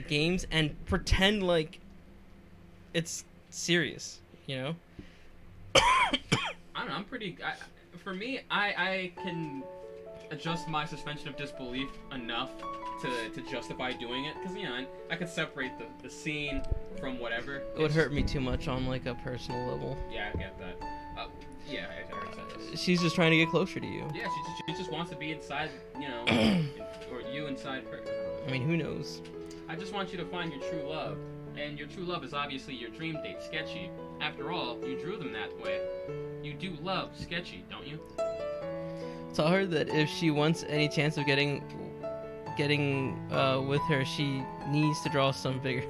games and pretend like it's serious, you know?
I don't know. I'm pretty. For me, I can adjust my suspension of disbelief enough to justify doing it, because I could separate the scene from whatever.
It would hurt me too much on like a personal level.
Yeah, I get that. Yeah, I already said this.
She's just trying to get closer to you.
Yeah, she just wants to be inside, or you inside her.
I mean, who knows?
I just want you to find your true love. And your true love is obviously your dream date, Sketchy. After all, you drew them that way. You do love Sketchy, don't you?
Tell her that if she wants any chance of getting with her, she needs to draw some bigger.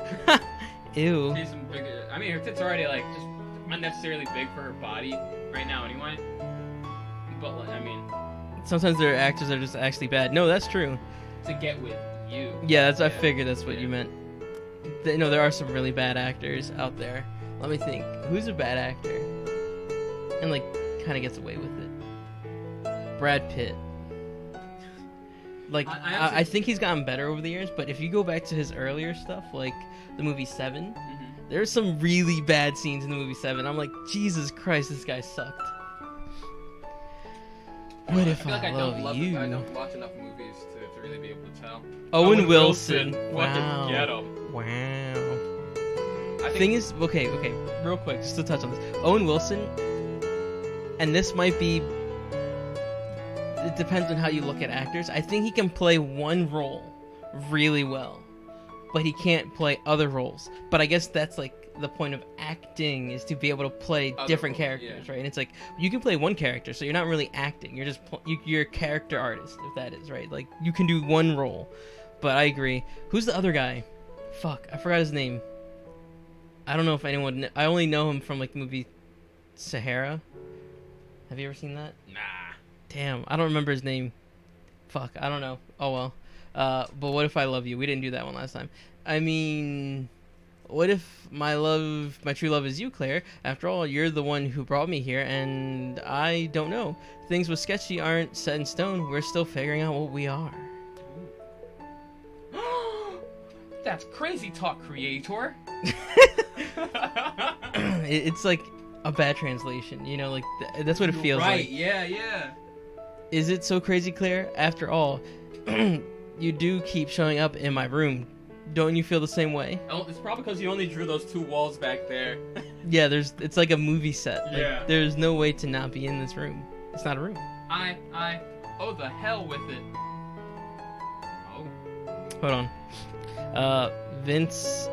Ew.
She's some bigger. I mean, her tits are already like just unnecessarily big for her body right now, anyway. But I mean,
sometimes there are actors that are just actually bad. No, that's true.
To get with you.
Yeah, I figured that's what you meant. There are some really bad actors out there. Let me think. Who's a bad actor? And like, kind of gets away with it. Brad Pitt. Like, I think he's gotten better over the years, but if you go back to his earlier stuff, like the movie Seven, there's some really bad scenes in the movie Seven. I'm like, Jesus Christ, this guy sucked. What if I love you?
I don't watch enough movies to really be able to tell.
Owen Wilson.
Wow. Fucking get him.
Wow. Thing is, okay, real quick, just to touch on this. Owen Wilson, and this might be, it depends on how you look at actors. I think he can play one role really well, but he can't play other roles. But I guess that's like the point of acting, is to be able to play different characters, right? And it's like, you can play one character, so you're not really acting. You're just you're a character artist, if that is, right? Like, you can do one role. But I agree. Who's the other guy? Fuck, I forgot his name. I don't know if anyone... I only know him from, like, the movie Sahara. Have you ever seen that?
Nah.
Damn, I don't remember his name. Fuck, I don't know. Oh, well. But What If I Love You? We didn't do that one last time. I mean... What if my true love is you, Claire? After all, you're the one who brought me here, and I don't know. Things with Sketchy aren't set in stone. We're still figuring out what we are.
That's crazy talk, creator.
It's like a bad translation, like that's what it feels
right,
like.
Yeah.
Is it so crazy, Claire? After all, you do keep showing up in my room. Don't you feel the same way?
Oh, it's probably because you only drew those two walls back there.
Yeah, it's like a movie set. Like,
yeah.
There's no way to not be in this room. It's not a room.
Oh, the hell with it. Oh.
Hold on. Vince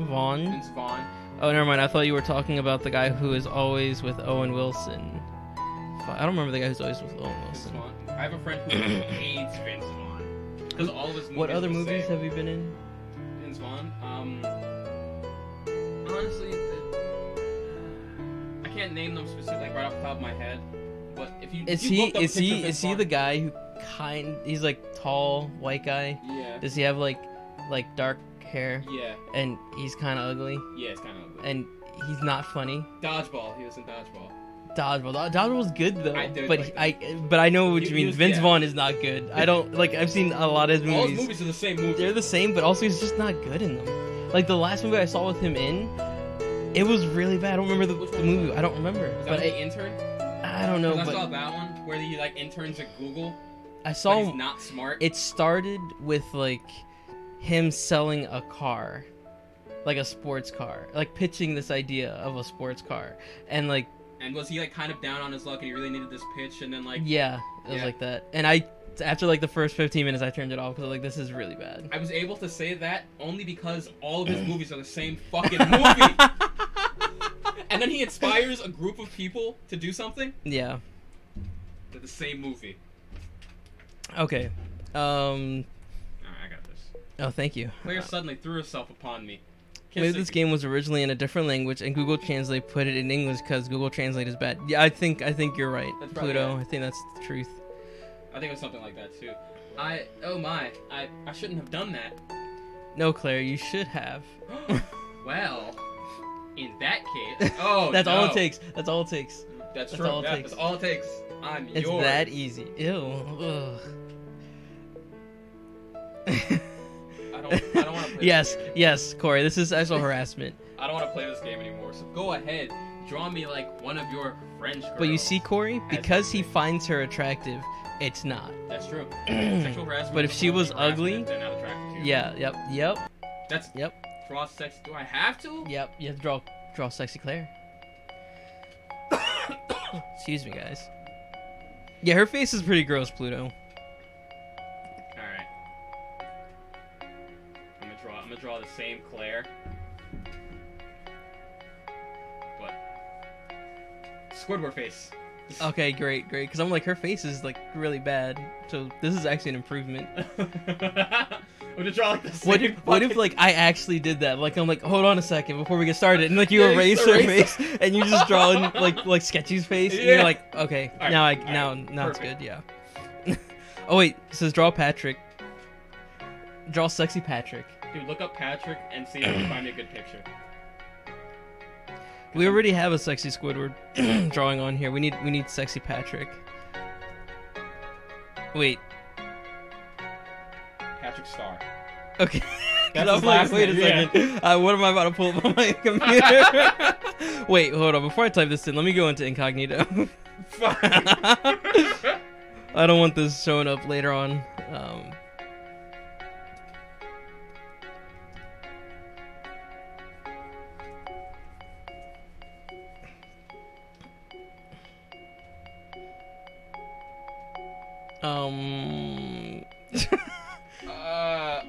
Vaughn.
Vince Vaughn.
Oh, never mind. I thought you were talking about the guy who is always with Owen Wilson. I don't remember the guy who's always with Owen Wilson.
I have a friend who hates Vince Vaughn. because all of his movies
What other
are the
movies
same.
have you been in?
Vince Vaughn. Honestly, I can't name them specifically right off the top of my head. But if you
Is
if you
he
looked up
is
a picture of
he
Vince
is he
Vaughn-
the guy who he's like tall white guy?
Yeah.
Does he have like dark hair
Yeah.
and he's kind of ugly
Yeah, it's kind of ugly.
and he's not funny?
Dodgeball. He was in Dodgeball.
Dodgeball was good though.
I did
but
like
but I know what
He-
you
he
mean.
was-
Vince
yeah.
Vaughn is not good. I don't like. I've seen a lot of his
All
movies.
his movies are the same movie.
They're the same, but also he's just not good in them. Like the last movie I saw with him in, it was really bad. I don't remember
Which
the
one was
movie.
that?
I don't remember.
Was
But
that the intern?
I don't know.
'Cause I saw
But
that one where he like interns at Google.
I
But
saw
he's not smart.
it started with like him selling a car, like a sports car, like pitching this idea of a sports car, and like
And was he like kind of down on his luck and he really needed this pitch and then like
yeah, it was
Yeah.
like that. And after like the first 15 minutes, I turned it off because like this is really bad.
I was able to say that only because all of his movies are the same fucking movie. And then he inspires a group of people to do something.
Yeah.
They're the same movie.
Okay.
Alright, I got this.
Oh, thank you.
Claire suddenly threw herself upon me.
Maybe
Kissing
this game was originally in a different language, and Google Translate put it in English because Google Translate is bad. Yeah, I think you're right,
That's probably
Pluto.
it.
I think that's the truth.
I think it was something like that too. Oh my, I shouldn't have done that.
No, Claire, you should have.
Well, in that case, oh
That's all
no.
it takes. That's all it takes.
That's
That's
true.
all it
Yeah,
takes.
that's all it takes. I'm
It's
yours.
that easy. Ew. Ugh.
I don't want to play.
Yes,
This game.
yes, Corey. This is sexual harassment.
I don't want to play this game anymore. So go ahead, draw me like one of your French girls.
But you see, Corey,
As
because he
something.
finds her attractive, it's not.
That's true. Sexual harassment.
But if
is
she was
harassment,
ugly-
they're not attracted to you.
Yeah. Yep.
That's
Yep.
draw sex. Do I have to?
Yep. You have to draw sexy Claire. Excuse me, guys. Yeah, her face is pretty gross, Pluto.
All right. I'm gonna draw the same Claire. But Squidward face.
Okay, great. Because I'm like, her face is like really bad. So this is actually an improvement.
I'm gonna draw like the same.
What if
fucking-
like I actually did that? Like I'm like, hold on a second before we get started, and like you
Yeah, you
erase
just
her
erase
face, and you just draw in like Sketchy's face, and
Yeah.
you're like, okay,
All right,
now
all right,
now it's
perfect.
good, yeah. Oh wait, it says draw Patrick. Draw sexy Patrick.
Dude, look up Patrick and see if you can find me a good picture.
We already have a sexy Squidward drawing on here. We need sexy Patrick. Wait.
Patrick Star.
Okay.
That's
I'm
his
like,
last
wait a
name,
second. What am I about to pull up on my computer? Wait, hold on. Before I type this in, let me go into incognito.
Fuck.
I don't want this showing up later on. Um,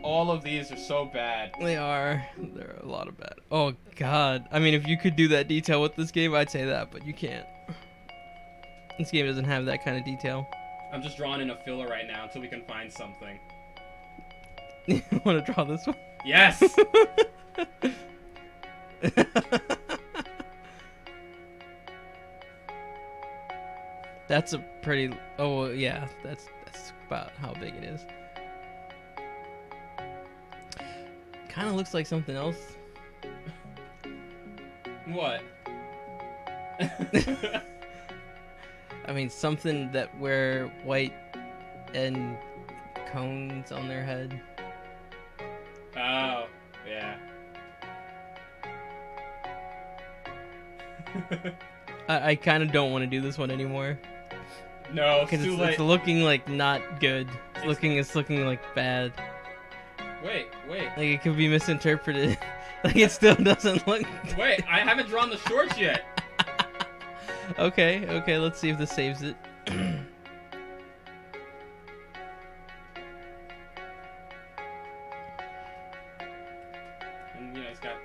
All of these are so bad.
they are. There are a lot of bad. Oh God. I mean, if you could do that detail with this game, I'd say that, but you can't. This game doesn't have that kind of detail.
I'm just drawing in a filler right now until we can find something.
You want to draw this one?
Yes!
That's a pretty. Oh yeah, that's about how big it is. Kind of looks like something else.
What?
I mean, something that wear white and cones on their head.
Oh, yeah.
I kind of don't want to do this one anymore
No, it's
because
too late.
it's looking like not good.
It's-
It's looking like bad.
Wait.
Like it could be misinterpreted. Like it still doesn't look.
Wait, I haven't drawn the shorts yet.
Okay. Let's see if this saves it.
And, it's got...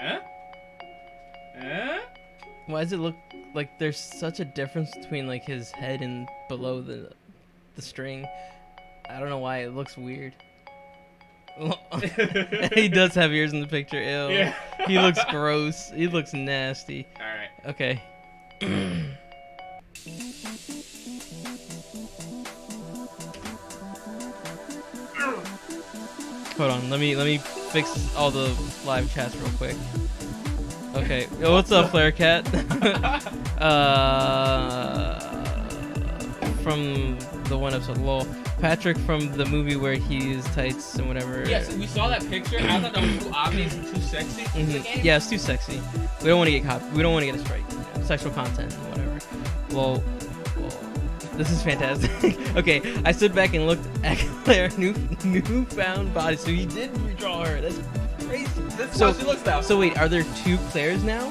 Huh?
Why does it look like there's such a difference between like his head and below the string? I don't know why it looks weird. He does have ears in the picture. Ew.
Yeah.
He looks gross. He looks nasty.
All right.
Okay. Hold on. Let me fix all the live chats real quick. Okay. Yo, what's up, Flare Cat? From the one episode, lol. Patrick from the movie where he's tights and whatever.
Yes, we saw that picture. I thought that was too obvious and too sexy.
Mm-hmm. Yeah, it's too sexy. We don't want to get we don't want to get a strike. You know, sexual content and whatever. Lol. This is fantastic. Okay, I stood back and looked at Claire's newfound body. So he did redraw her. That's crazy.
This is how she looks now.
So wait, are there two Claires now?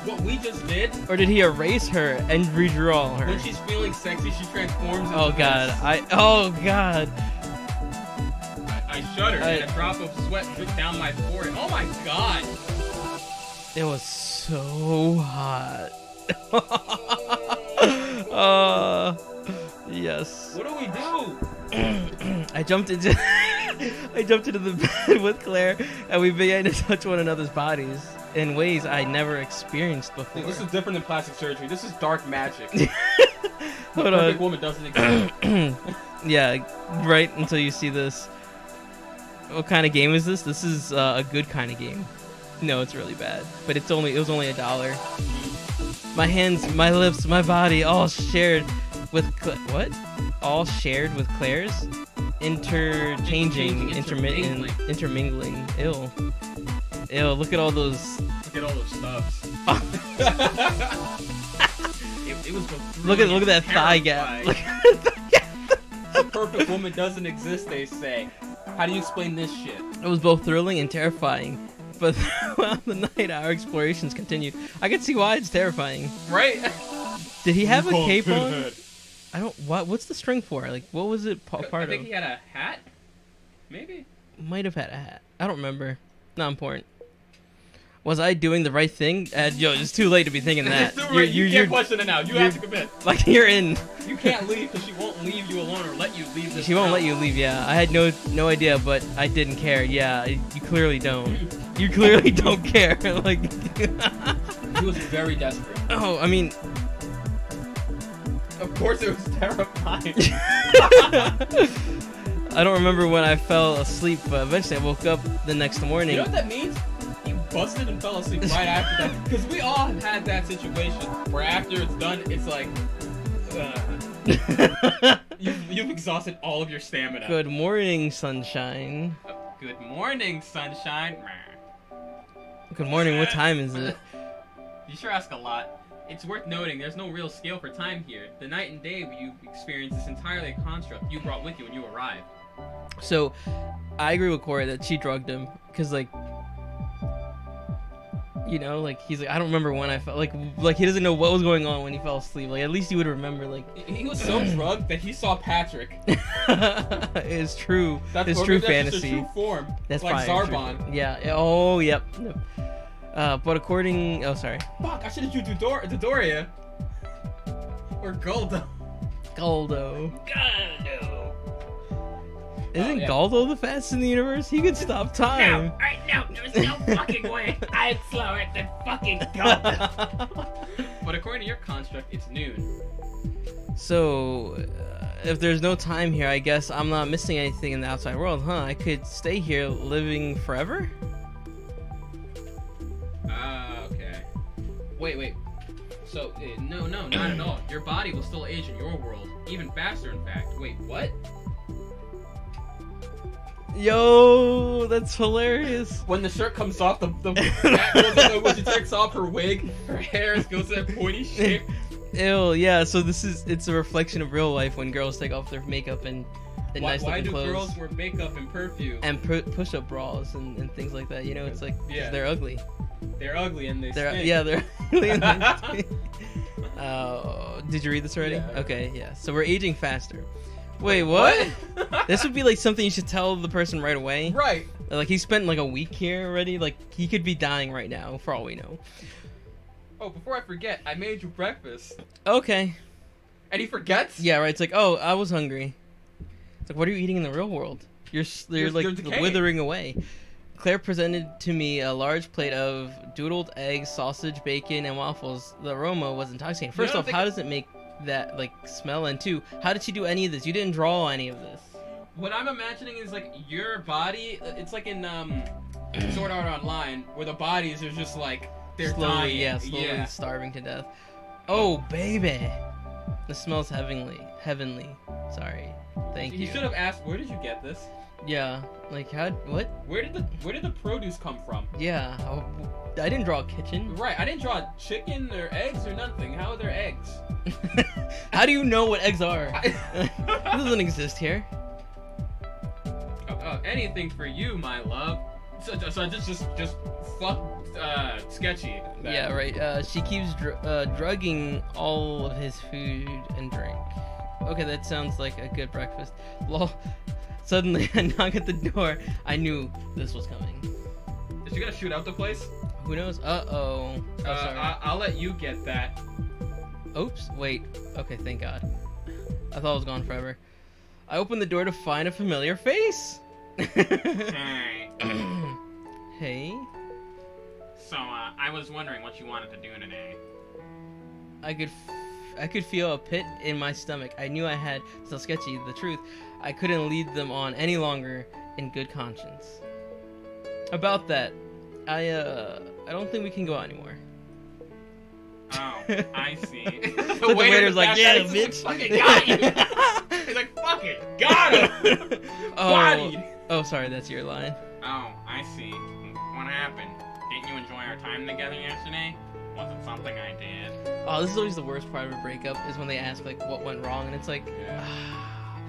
What we just did,
or did he erase her and redraw her?
When she's feeling sexy, she transforms into
oh god,
this.
Oh god.
I shuddered and a drop of sweat dripped down my forehead. Oh my god.
It was so hot. Yes.
What do we do?
I jumped into the bed with Claire and we began to touch one another's bodies in ways I never experienced before.
Dude, this is different than plastic surgery. This is dark magic.
Hold on.
Perfect woman doesn't exist.
Yeah, right until you see this. What kind of game is this? This is a good kind of game. No, it's really bad. But it was only $1. My hands, my lips, my body, all shared with what? All shared with Claire's? Intermingling. Ew. Look at all those.
Look at all those stuffs. it was.
Look at that thigh gap. Look at that thigh gap.
The perfect woman doesn't exist, they say. How do you explain this shit?
It was both thrilling and terrifying. But throughout the night, our explorations continued. I can see why it's terrifying.
Right?
Did he have a cape on? I don't. What's the string for? Like, what was it part of?
I think he had a hat. Maybe.
Might have had a hat. I don't remember. Not important. Was I doing the right thing? Yo, it's too late to be thinking that.
You can't question it now. You have to commit.
Like, you're in.
You can't leave because she won't leave you alone or let you leave this
She won't let you leave, yeah. I had no idea, but I didn't care. Yeah, you clearly don't. You clearly don't care. Like,
he was very desperate.
Oh, I mean...
Of course it was terrifying.
I don't remember when I fell asleep, but eventually I woke up the next morning.
You know what that means? You busted and fell asleep right after that. Because we all have had that situation where after it's done, it's like... you've exhausted all of your stamina.
Good morning, sunshine.
Good morning, sunshine.
Good morning, what time is it?
You sure ask a lot. It's worth noting there's no real scale for time here. The night and day you experience is entirely a construct you brought with you when you arrived.
So, I agree with Corey that she drugged him, because, like, you know, like, he's like, I don't remember when I fell, like he doesn't know what was going on when he fell asleep. Like, at least he would remember, like...
He was so drugged that he saw Patrick.
It's true. It's true fantasy.
That's true form.
That's
like Zarbon.
True. Yeah. Oh, yep. But according... Oh, sorry.
Fuck, I should have drew Dodoria. Or Goldo.
Goldo. Isn't Goldo the fastest in the universe? He could stop time.
No, there's no fucking way I'm slower than fucking Goldo.
But according to your construct, it's noon.
So, if there's no time here, I guess I'm not missing anything in the outside world, huh? I could stay here living forever?
Okay. Wait. So, no, not at all. Your body will still age in your world. Even faster, in fact. Wait, what?
Yo, that's hilarious.
When the shirt comes off, when she takes off her wig, her hair goes to that pointy shape.
Ew, yeah, so it's a reflection of real life when girls take off their makeup and nice looking clothes.
Why do girls wear makeup and perfume?
And push-up bras and things like that, you know, it's like, they're ugly.
They're ugly and they stink.
Yeah, they're ugly and they stink. Did you read this already?
Yeah.
Okay, yeah, so we're aging faster. Wait, what? This would be like something you should tell the person right away.
Right.
Like, he spent like a week here already. Like, he could be dying right now, for all we know.
Oh, before I forget, I made you breakfast.
Okay.
And he forgets?
Yeah, right. It's like, oh, I was hungry. It's like, what are you eating in the real world? You're like
decaying.
withering away. Claire presented to me a large plate of doodled eggs, sausage, bacon, and waffles. The aroma was intoxicating. First off, how does it make that like smell? And two, how did she do any of this? You didn't draw any of this.
What I'm imagining is like your body. It's like in Sword Art Online, where the bodies are just like they're dying.
Slowly starving to death. Oh baby, this smells heavenly. Sorry, thank you.
You should have asked, where did you get this?
Yeah, like what?
Where did the produce come from?
Yeah, I didn't draw a kitchen.
Right, I didn't draw chicken or eggs or nothing. How are there eggs?
How do you know what eggs are? It doesn't exist here.
Anything for you, my love. So just fuck Sketchy. Then.
Yeah, right. She keeps drugging all of his food and drink. Okay, that sounds like a good breakfast. Lol. Suddenly, a knock at the door. I knew this was coming.
Is she gonna shoot out the place?
Who knows? Uh-oh. Oh, sorry.
I'll let you get that.
Oops. Wait. Okay, thank God. I thought it was gone forever. I opened the door to find a familiar face.
Hey.
Hey.
So, I was wondering what you wanted to do today.
I could feel a pit in my stomach. I knew I had to tell Sketchy the truth. I couldn't lead them on any longer in good conscience. About that, I don't think we can go out anymore.
Oh, I see.
The waiter's like, yeah, bitch.
Fucking got you. He's like, fuck it, got him. Bodied.
Oh, sorry, that's your line.
Oh, I see. What happened? Didn't you enjoy our time together yesterday? Wasn't something I did.
Oh, this is always the worst part of a breakup, is when they ask, like, what went wrong, and it's like,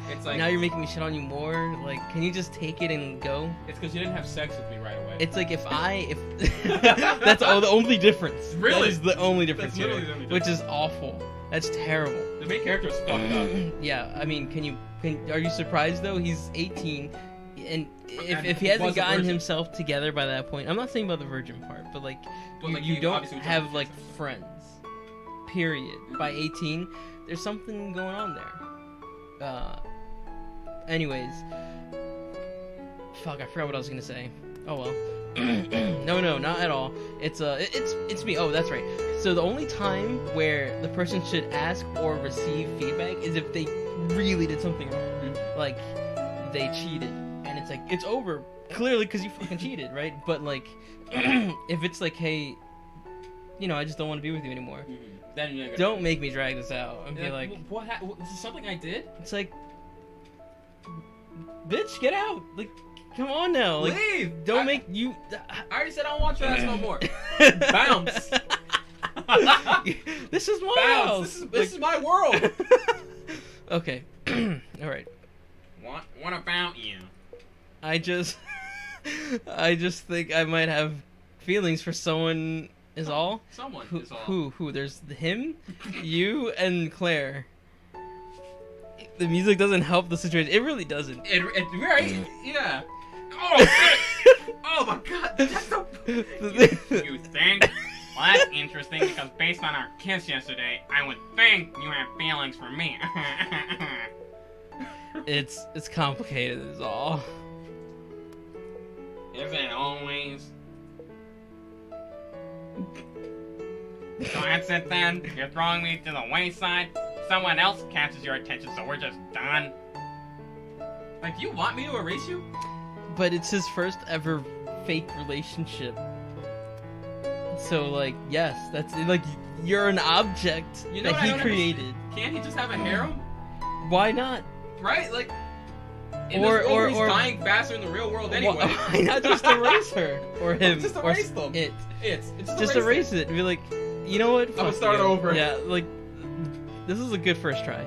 it's like,
now you're making me shit on you more. Like, can you just take it and go?
It's because you didn't have sex with me right away.
It's like if that's the only difference.
Really?
That is the only difference
That's
here,
literally the only
which is awful. That's terrible.
The main character is fucked up.
Yeah, I mean, are you surprised though? He's 18, and if he
was
hasn't
a
gotten
virgin.
himself together by that point, I'm not saying about the virgin part, but like, you
he
don't
obviously was
have
having
like
sex.
friends. Period. By 18, there's something going on there. Anyways, fuck, I forgot what I was gonna say. Oh well. No, not at all. It's me. Oh, that's right. So the only time where the person should ask or receive feedback is if they really did something wrong, like they cheated, and it's like it's over clearly because you fucking cheated, right? But like, if it's like, hey, I just don't want to be with you anymore.
Then you're
Don't make me drag this out and be like,
what? This is something I did?
it's like, bitch, get out! Like, come on now, like,
Leave!
don't make you.
I already said I don't want your ass no more. Bounce.
This is my
Bounce.
house.
This is my world.
Okay, all right.
What about you?
I just think I might have feelings for someone. Is all?
Someone
Who?
is all.
Who? There's him, you, and Claire. The music doesn't help the situation. It really doesn't.
Right? Yeah. Oh, shit. Oh my god. That's so...
You think? Well, that's interesting because based on our kiss yesterday, I would think you have feelings for me.
It's complicated. Is all.
Is it always? So that's it then? You're throwing me to the wayside? Someone else catches your attention, so we're just done?
Like, you want me to erase you?
But it's his first ever fake relationship. So, like, yes, that's like you're an object
You know
that
what I
he
don't
created.
Can't he just have a harem?
Why not?
Right? Like, in
Or-
this world,
or-
he's
or-
dying faster in the real world anyway.
Why not just erase her or him?
Just
or
erase them.
It.
It's
Just erase it. And be like, you know what?
gonna
Fuck
start
you.
over.
Yeah, like this is a good first try.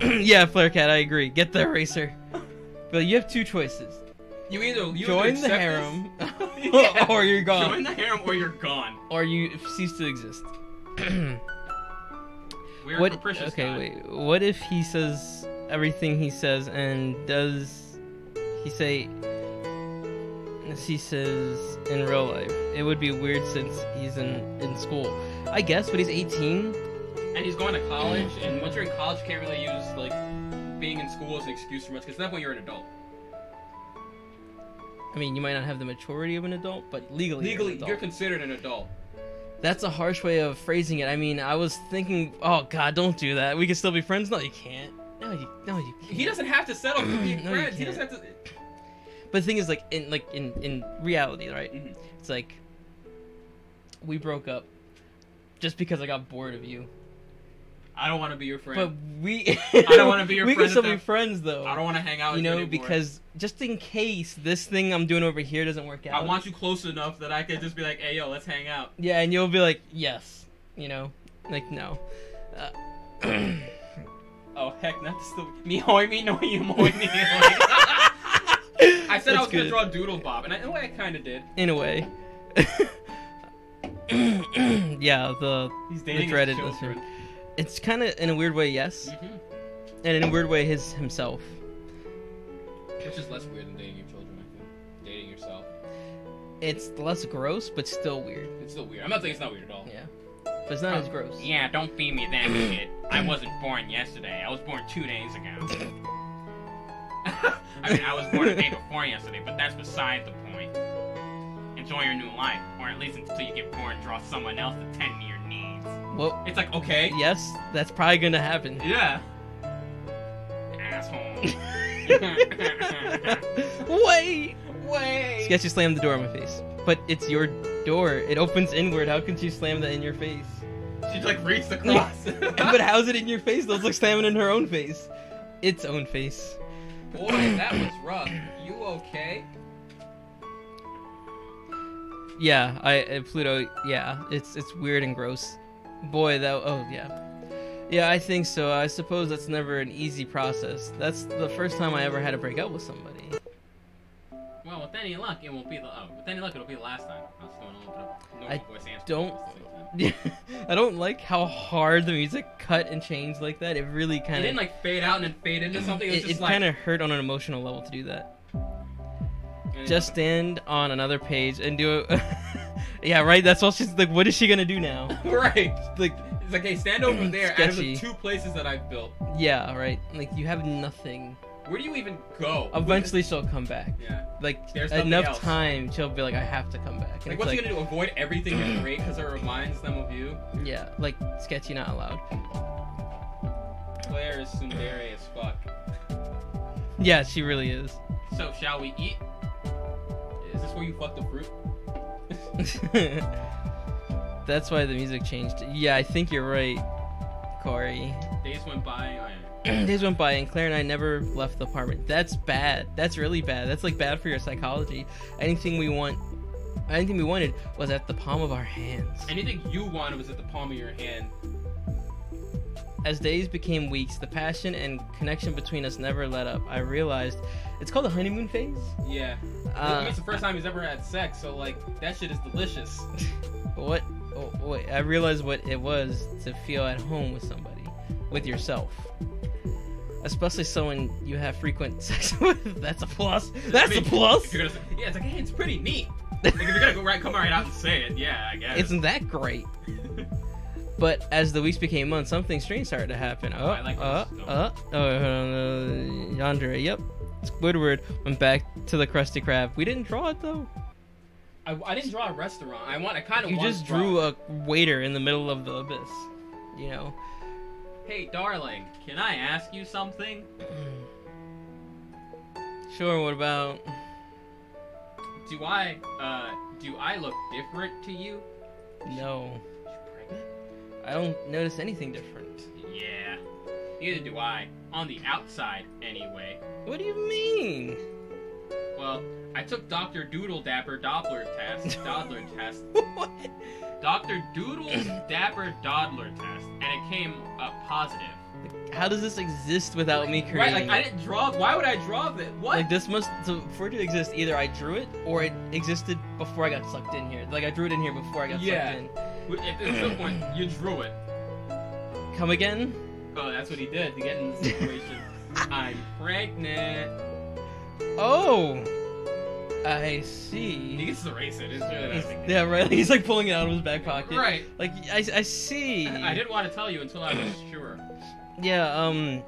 Yeah, Flare Cat, I agree. Get the eraser. But you have two choices.
You either
Join the
accept
harem,
this- Yeah.
or you're gone.
Join the harem or you're gone.
Or you cease to exist.
We're
What?
capricious.
Okay,
God.
wait. What if he says everything he says and does he say? As he says in real life, it would be weird since he's in school. I guess, but he's 18.
And he's going to college, and once you're in college, you can't really use, like, being in school as an excuse for much, because at that point you're an adult.
I mean, you might not have the maturity of an adult, but legally
You're considered an adult.
That's a harsh way of phrasing it. I mean, I was thinking, oh god, don't do that. We can still be friends. No, you can't. No, you can't.
He doesn't have to settle for being
No,
friends.
you
He doesn't have to.
But the thing is, like in reality, right?
Mhm.
It's like we broke up just because I got bored of you.
I don't want to be your friend.
But we
I don't want to be your
we
friend.
can still be friends though.
I don't want to hang out with
you
you
know,
anymore.
because just in case this thing I'm doing over here doesn't work out.
I want you close enough that I could just be like, hey, yo, let's hang out.
Yeah, and you'll be like, yes. You know, like no.
Oh heck, not still me hoy me no you moy me. I said I was gonna draw Doodle Bob, and in a way I kind of did.
In a way. Yeah,
He's
the
dating
dreaded
his children.
listener. It's kind of in a weird way, yes, and in a weird way, himself.
Which is less weird than dating your children, I think. Dating yourself.
It's less gross, but still weird.
It's still weird. I'm not saying it's not weird at all.
Yeah, but it's not as gross.
Yeah, don't feed me that shit. I wasn't born yesterday. I was born 2 days ago. I mean, I was born the day before yesterday, but that's beside the point. Enjoy your new life, or at least until you get bored and draw someone else to tend to your needs.
Well,
It's like, okay.
yes, that's probably gonna happen.
Yeah.
Asshole.
Wait.
Way.
Sketchy slammed the door in my face. But it's your door. It opens inward. How can she slam that in your face?
She like reached across.
But how's it in your face? That's like slamming in her own face. Its own face.
Boy, that was rough. You okay?
Yeah, Pluto. Yeah, it's weird and gross. Boy, that. Oh yeah. Yeah, I think so. I suppose that's never an easy process. That's the first time I ever had to break up with somebody.
Well, with any luck, it won't be the. With any luck, it'll be the last time. I was doing a little bit of normal
I
voice answer.
don't. I don't like how hard the music cut and changed like that. It really
It
kind
didn't
of.
like fade out and then fade into something. It was just like.
kind of hurt on an emotional level to do that.
And
Just stand on another page and do it. Yeah, right. That's all she's like. What is she gonna do now?
right.
Like,
It's like, hey, stand over there. Out of the
Sketchy.
2 places that I've built,
yeah, right. Like you have nothing.
where do you even go?
Eventually, she'll come back.
Yeah.
Like
There's nothing
enough
else.
time, she'll be like, I have to come back. And
Like,
it's
what's he gonna do? Avoid everything you create because it reminds them of you?
Yeah, like sketchy, not allowed.
Claire is tsundere as fuck.
Yeah, she really is.
So, shall we eat? Is this where you fuck the fruit?
That's why the music changed. Yeah, I think you're right, Corey.
Days went by. Oh, yeah.
Days went by and Claire and I never left the apartment. That's bad. That's really bad. That's like bad for your psychology. Anything we wanted was at the palm of our hands.
Anything you wanted was at the palm of your hand.
As days became weeks, the passion and connection between us never let up. I realized it's called the honeymoon phase.
Yeah. I mean, it's the first time he's ever had sex, so like that shit is delicious.
What? Oh, wait, I realized what it was to feel at home with somebody, with yourself, especially someone you have frequent sex with. That's a plus. That's a plus.
If you're gonna say, yeah, it's like, hey, it's pretty neat. Like, if you're gonna come right out and say it, yeah, I guess.
Isn't that great? But as the weeks became months, something strange started to happen.
I like
Yandere, yep. Squidward went back to the Krusty Krab. We didn't draw it though.
I didn't draw a restaurant. I kind of.
You just drew a waiter in the middle of the abyss. You know.
Hey, darling, can I ask you something?
Sure. What about?
Do I look different to you?
No.
You pregnant?
I don't notice anything different.
Yeah. Neither do I. On the outside, anyway.
What do you mean?
Well, I took Dr. Doodle Dapper Doppler test.
What?
Dr. Doodle's Dapper Doddler test, and it came up positive.
How does this exist without me creating
Right, like, I
it?
didn't draw. Why would I draw that? What?
Like this must, so for it to exist, either I drew it or it existed before I got sucked in here. Like I drew it in here before I got sucked in.
At some point, you drew it.
Come again?
Oh, that's what he did to get in the situation. I'm pregnant.
Oh. I see.
He gets to erase it. It's really that big.
Yeah, right. He's like pulling it out of his back pocket.
Right.
Like I see.
I didn't want to tell you until I was sure.
Yeah.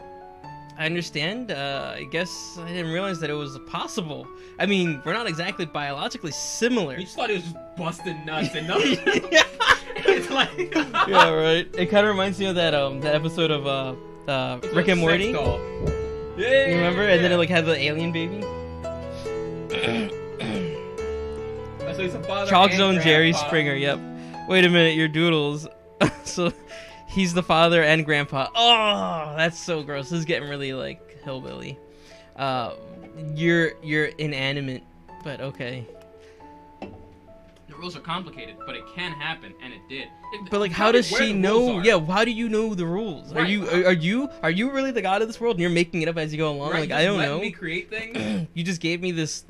I understand. I guess I didn't realize that it was possible. I mean, we're not exactly biologically similar.
You just thought he was just busting nuts and nothing. It's like
yeah, right. It kind of reminds me of that that episode of Rick and Morty.
Yeah.
You remember? And then it like had the alien baby.
So he's a father
Chalk
and
Zone Jerry
grandpa.
Springer. Yep. Wait a minute, you're Doodles. So he's the father and grandpa. Oh, that's so gross. This is getting really like hillbilly. You're inanimate, but okay.
The rules are complicated, but it can happen, and it did.
But like, how does
where
she
the rules
know?
are.
Yeah, how do you know the rules?
Right.
Are you really the god of this world, and you're making it up as you go along?
Right,
Like
just
I don't
let
know.
me create things.
You just gave me this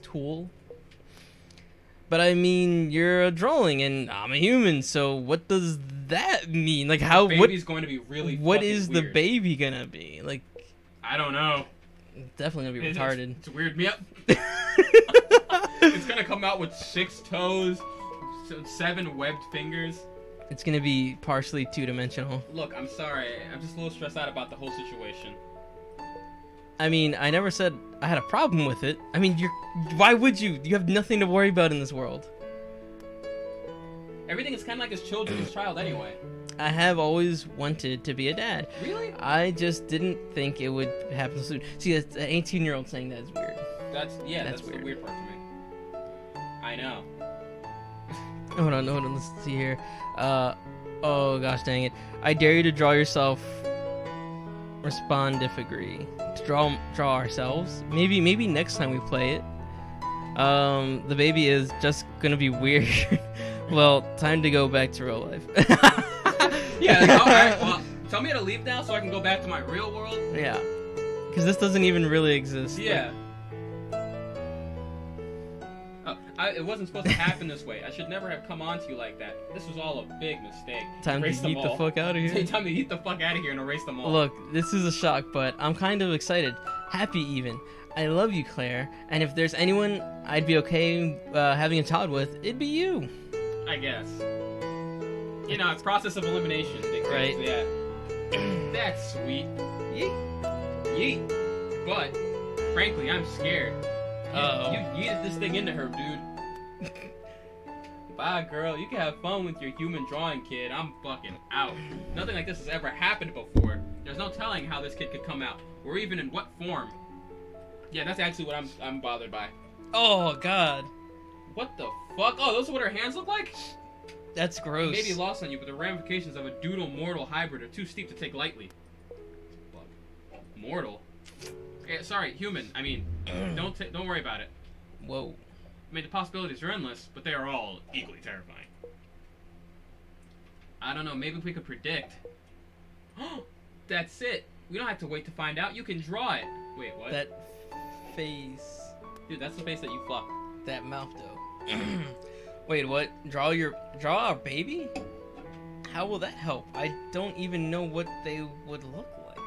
tool. But I mean, you're a drawing, and I'm a human. So what does that mean? Like how?
The baby's going to be really.
What
fucking
is the
weird.
baby gonna be? Like
I don't know.
definitely gonna be
It's-
retarded.
It's weird. Yep. It's gonna come out with 6 toes, 7 webbed fingers.
It's gonna be partially two-dimensional.
Look, I'm sorry. I'm just a little stressed out about the whole situation.
I mean, I never said I had a problem with it. I mean, why would you? You have nothing to worry about in this world.
Everything is kind of like his child anyway.
I have always wanted to be a dad.
Really?
I just didn't think it would happen soon. See, an 18-year-old saying that is weird.
That's
That's
the
weird.
weird part to me. I know.
Hold on, let's see here. Oh gosh dang it. I dare you to draw yourself. Respond if agree. To draw ourselves. Maybe next time we play it. The baby is just gonna be weird. Well, time to go back to real life.
Yeah. Alright, well, tell me to leave now so I can go back to my real world.
Yeah. Because this doesn't even really exist.
Yeah. It wasn't supposed to happen this way. I should never have come on to you like that. This was all a big mistake.
Time
Erase
to
them
get the
all.
fuck out of here.
Time to get the fuck out of here and erase them all.
Look, this is a shock, but I'm kind of excited. Happy even. I love you, Claire. And if there's anyone I'd be okay having a child with, it'd be you.
I guess. You know, it's process of elimination.
Right.
Yeah. That's sweet.
Yeet.
Yeet. But, frankly, I'm scared.
Uh-oh.
You yeeted this thing into her, dude. Bye, girl. You can have fun with your human drawing kid. I'm fucking out. Nothing like this has ever happened before. There's no telling how this kid could come out, or even in what form. Yeah, that's actually what I'm bothered by.
Oh, God.
What the fuck? Oh, those are what her hands look like?
That's gross.
Maybe lost on you, but the ramifications of a doodle mortal hybrid are too steep to take lightly. Fuck. Mortal? Yeah, sorry, human. I mean, don't worry about it.
Whoa.
I mean, the possibilities are endless, but they are all equally terrifying. I don't know, maybe if we could predict. That's it. We don't have to wait to find out. You can draw it. Wait, what?
That face.
Dude, that's the face that you fuck.
That mouth, though. Wait, what? Draw a baby? How will that help? I don't even know what they would look like.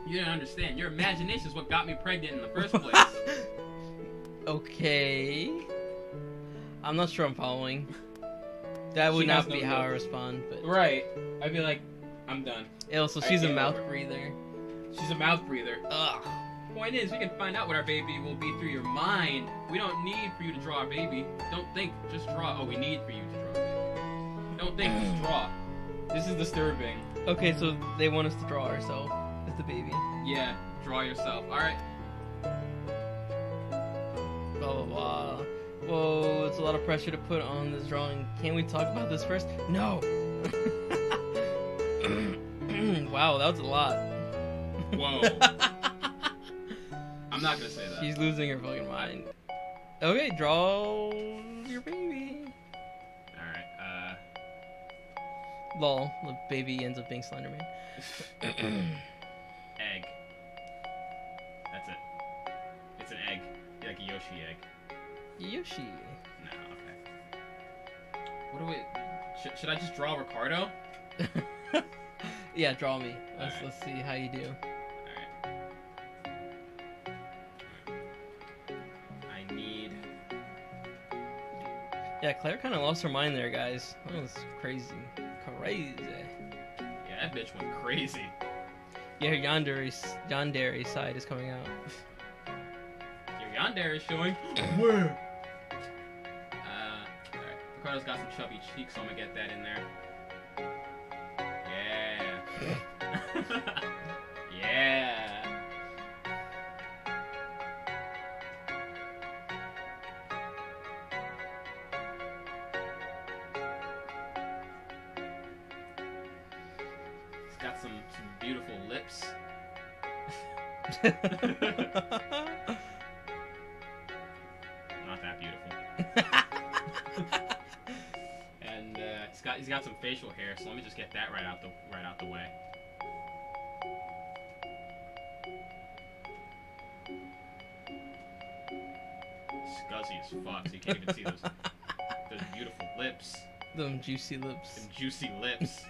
You don't understand. Your imagination is what got me pregnant in the first place.
Okay. I'm not sure I'm following. That would
She
not
has
be
no
how I
clue.
respond, but...
Right. I'd be like, I'm done.
Also,
I
she's a
get
mouth
over it.
breather.
She's a mouth breather.
Ugh.
Point is, we can find out what our baby will be through your mind. We don't need for you to draw a baby. Don't think, just draw. Oh, we need for you to draw a baby. Don't think, just draw. This is disturbing.
Okay, so they want us to draw ourselves as the baby.
Yeah, draw yourself. Alright.
Blah, blah, blah. Whoa, it's a lot of pressure to put on this drawing. Can't we talk about this first? No! Wow, that was a lot.
Whoa. I'm not gonna say that.
She's losing her fucking mind. Okay, draw your baby.
Alright,
Lol, the baby ends up being Slenderman.
egg. That's it. It's an egg. Like a Yoshi egg.
Yoshi.
No, okay. What do we... Should I just draw Ricardo?
Yeah, draw me.
Alright.
Let's see how you do.
Alright.
Yeah, Claire kind of lost her mind there, guys. That was crazy. Crazy.
Yeah, that bitch went crazy.
Yeah, her yandere side is coming out.
Your yandere is showing. Where? Alright. Ricardo's got some chubby cheeks, so I'm gonna get that in there. Yeah. Yeah. He's got some beautiful lips. Not that beautiful. And he's got some facial hair, so let me just get that right out the way. Scuzzy as fuck, so you can't even see those beautiful lips.
Them juicy lips.
Them juicy lips.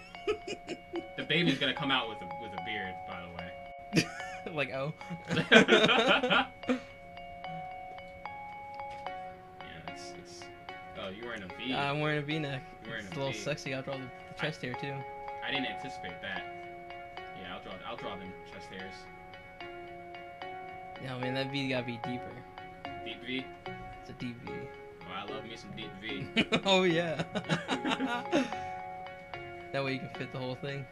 The baby's gonna come out with a beard, by the way.
Like, oh.
Yeah, it's oh, you're wearing a V.
I'm wearing a V-neck.
You're wearing
It's
a
a little
V.
sexy. I'll draw the chest hair too.
I didn't anticipate that. Yeah, I'll draw them chest hairs.
Yeah, man, that V gotta be deeper.
Deep V?
It's a deep V.
Oh, I love me some deep V.
Oh yeah. That way you can fit the whole thing.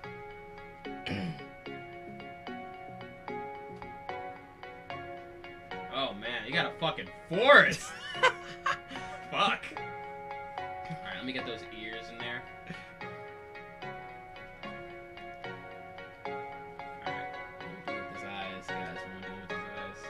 Oh man, you got a fucking forest! Fuck! Alright, let me get those ears in there. Alright, what do we do with his eyes, guys? What do we do with his eyes?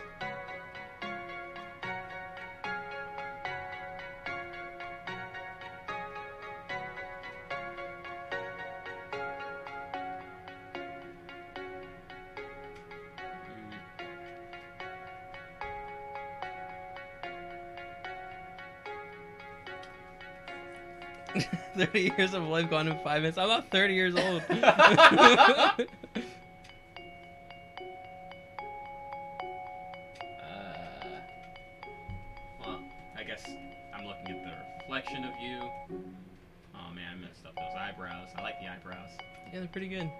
Hmm.
30 years of life gone in 5 minutes. I'm not 30 years old.
Well, I guess I'm looking at the reflection of you. Oh man, I messed up those eyebrows. I like the eyebrows.
Yeah, they're pretty good.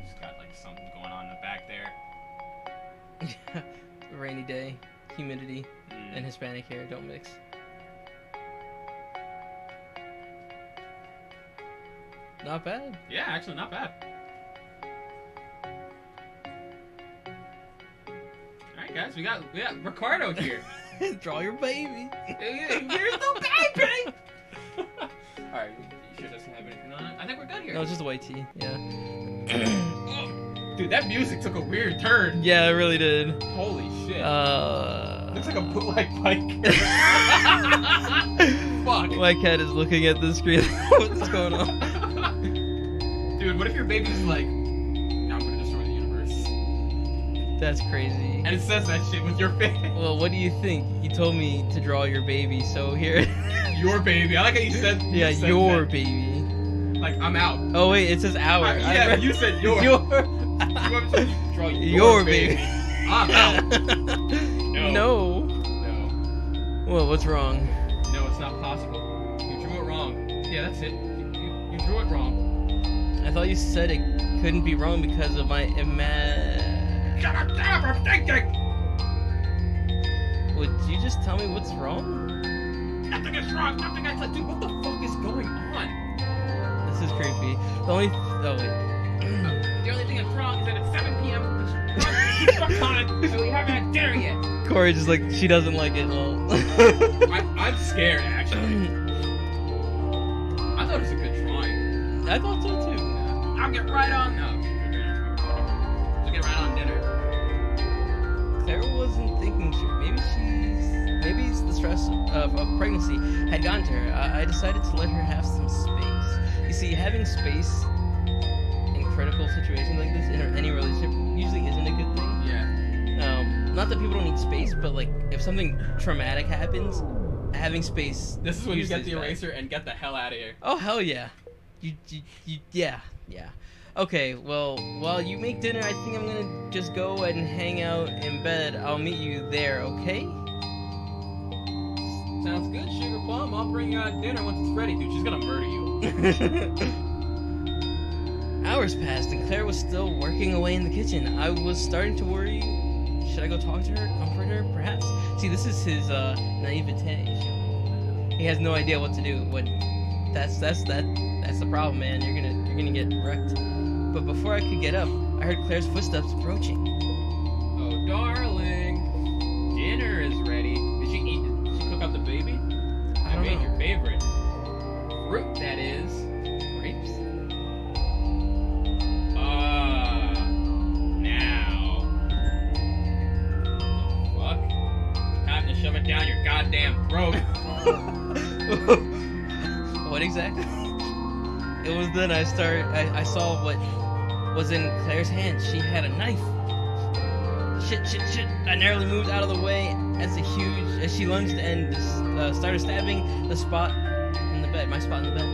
Just got like something going on in the back there.
Rainy day, humidity,
Mm.
and Hispanic hair don't mix. Not bad.
Yeah, actually not bad. Alright guys, we got Ricardo here.
Draw your baby.
Here's the baby! Alright, you sure it doesn't have anything on it? I think we're good here.
No, it's just a white tee. Yeah.
Dude, that music took a weird turn.
Yeah, it really did.
Holy shit. Looks like a bootleg bike. Fuck.
My cat is looking at the screen. What's going on?
Dude, what if your baby's like, I'm gonna destroy the universe?
That's crazy.
And it says that shit with your face.
Well, what do you think? You told me to draw your baby, so here.
Your baby. I like how you said.
Yeah,
you said
your
that.
baby.
Like, I'm out.
Oh wait, it says our.
Yeah, but you said your.
Your.
You want me to draw
Your baby.
I'm out.
No.
No.
Well, what's wrong?
No, it's not possible. You drew it wrong. Yeah, that's it. You drew it wrong.
I thought you said it couldn't be wrong because of my
Shut up, I'm thinking!
Would you just tell me what's wrong?
Nothing is wrong, nothing I said. Dude, what the fuck is going on?
This is creepy. The only... Oh, wait.
The only thing that's wrong is that it's 7 p.m. Fuck on it, so we haven't had dinner yet.
Corey just like, she doesn't like it. Well.
I'm scared, actually. I thought it was a good drawing.
I thought so too.
I'll get right on. No, we'll get right on dinner.
Claire wasn't thinking straight. Maybe it's the stress of pregnancy had gotten to her. I decided to let her have some space. You see, having space in critical situations like this in any relationship usually isn't a good thing.
Yeah.
Not that people don't need space, but like if something traumatic happens, having space.
This is when you
usually
get the
is bad.
eraser and get the hell out of here.
Oh hell yeah, you yeah. Okay, well, while you make dinner, I think I'm gonna just go and hang out in bed. I'll meet you there, okay?
Sounds good, Sugar Plum. I'll bring you out dinner once it's ready, dude. She's gonna murder you.
Hours passed, and Claire was still working away in the kitchen. I was starting to worry. Should I go talk to her, comfort her, perhaps? See, this is his naivete. He has no idea what to do. That's the problem, man. You're gonna get wrecked. But before I could get up, I heard Claire's footsteps approaching.
Oh, darling, dinner is ready. Did she eat? Did she cook up the baby? I made your favorite fruit, that is.
Grapes?
Now. Fuck. Time to shove it down your goddamn throat.
What exactly? It was then I saw what was in Claire's hand. She had a knife. Shit. I narrowly moved out of the way as she lunged and started stabbing the spot in the bed, my spot in the bed.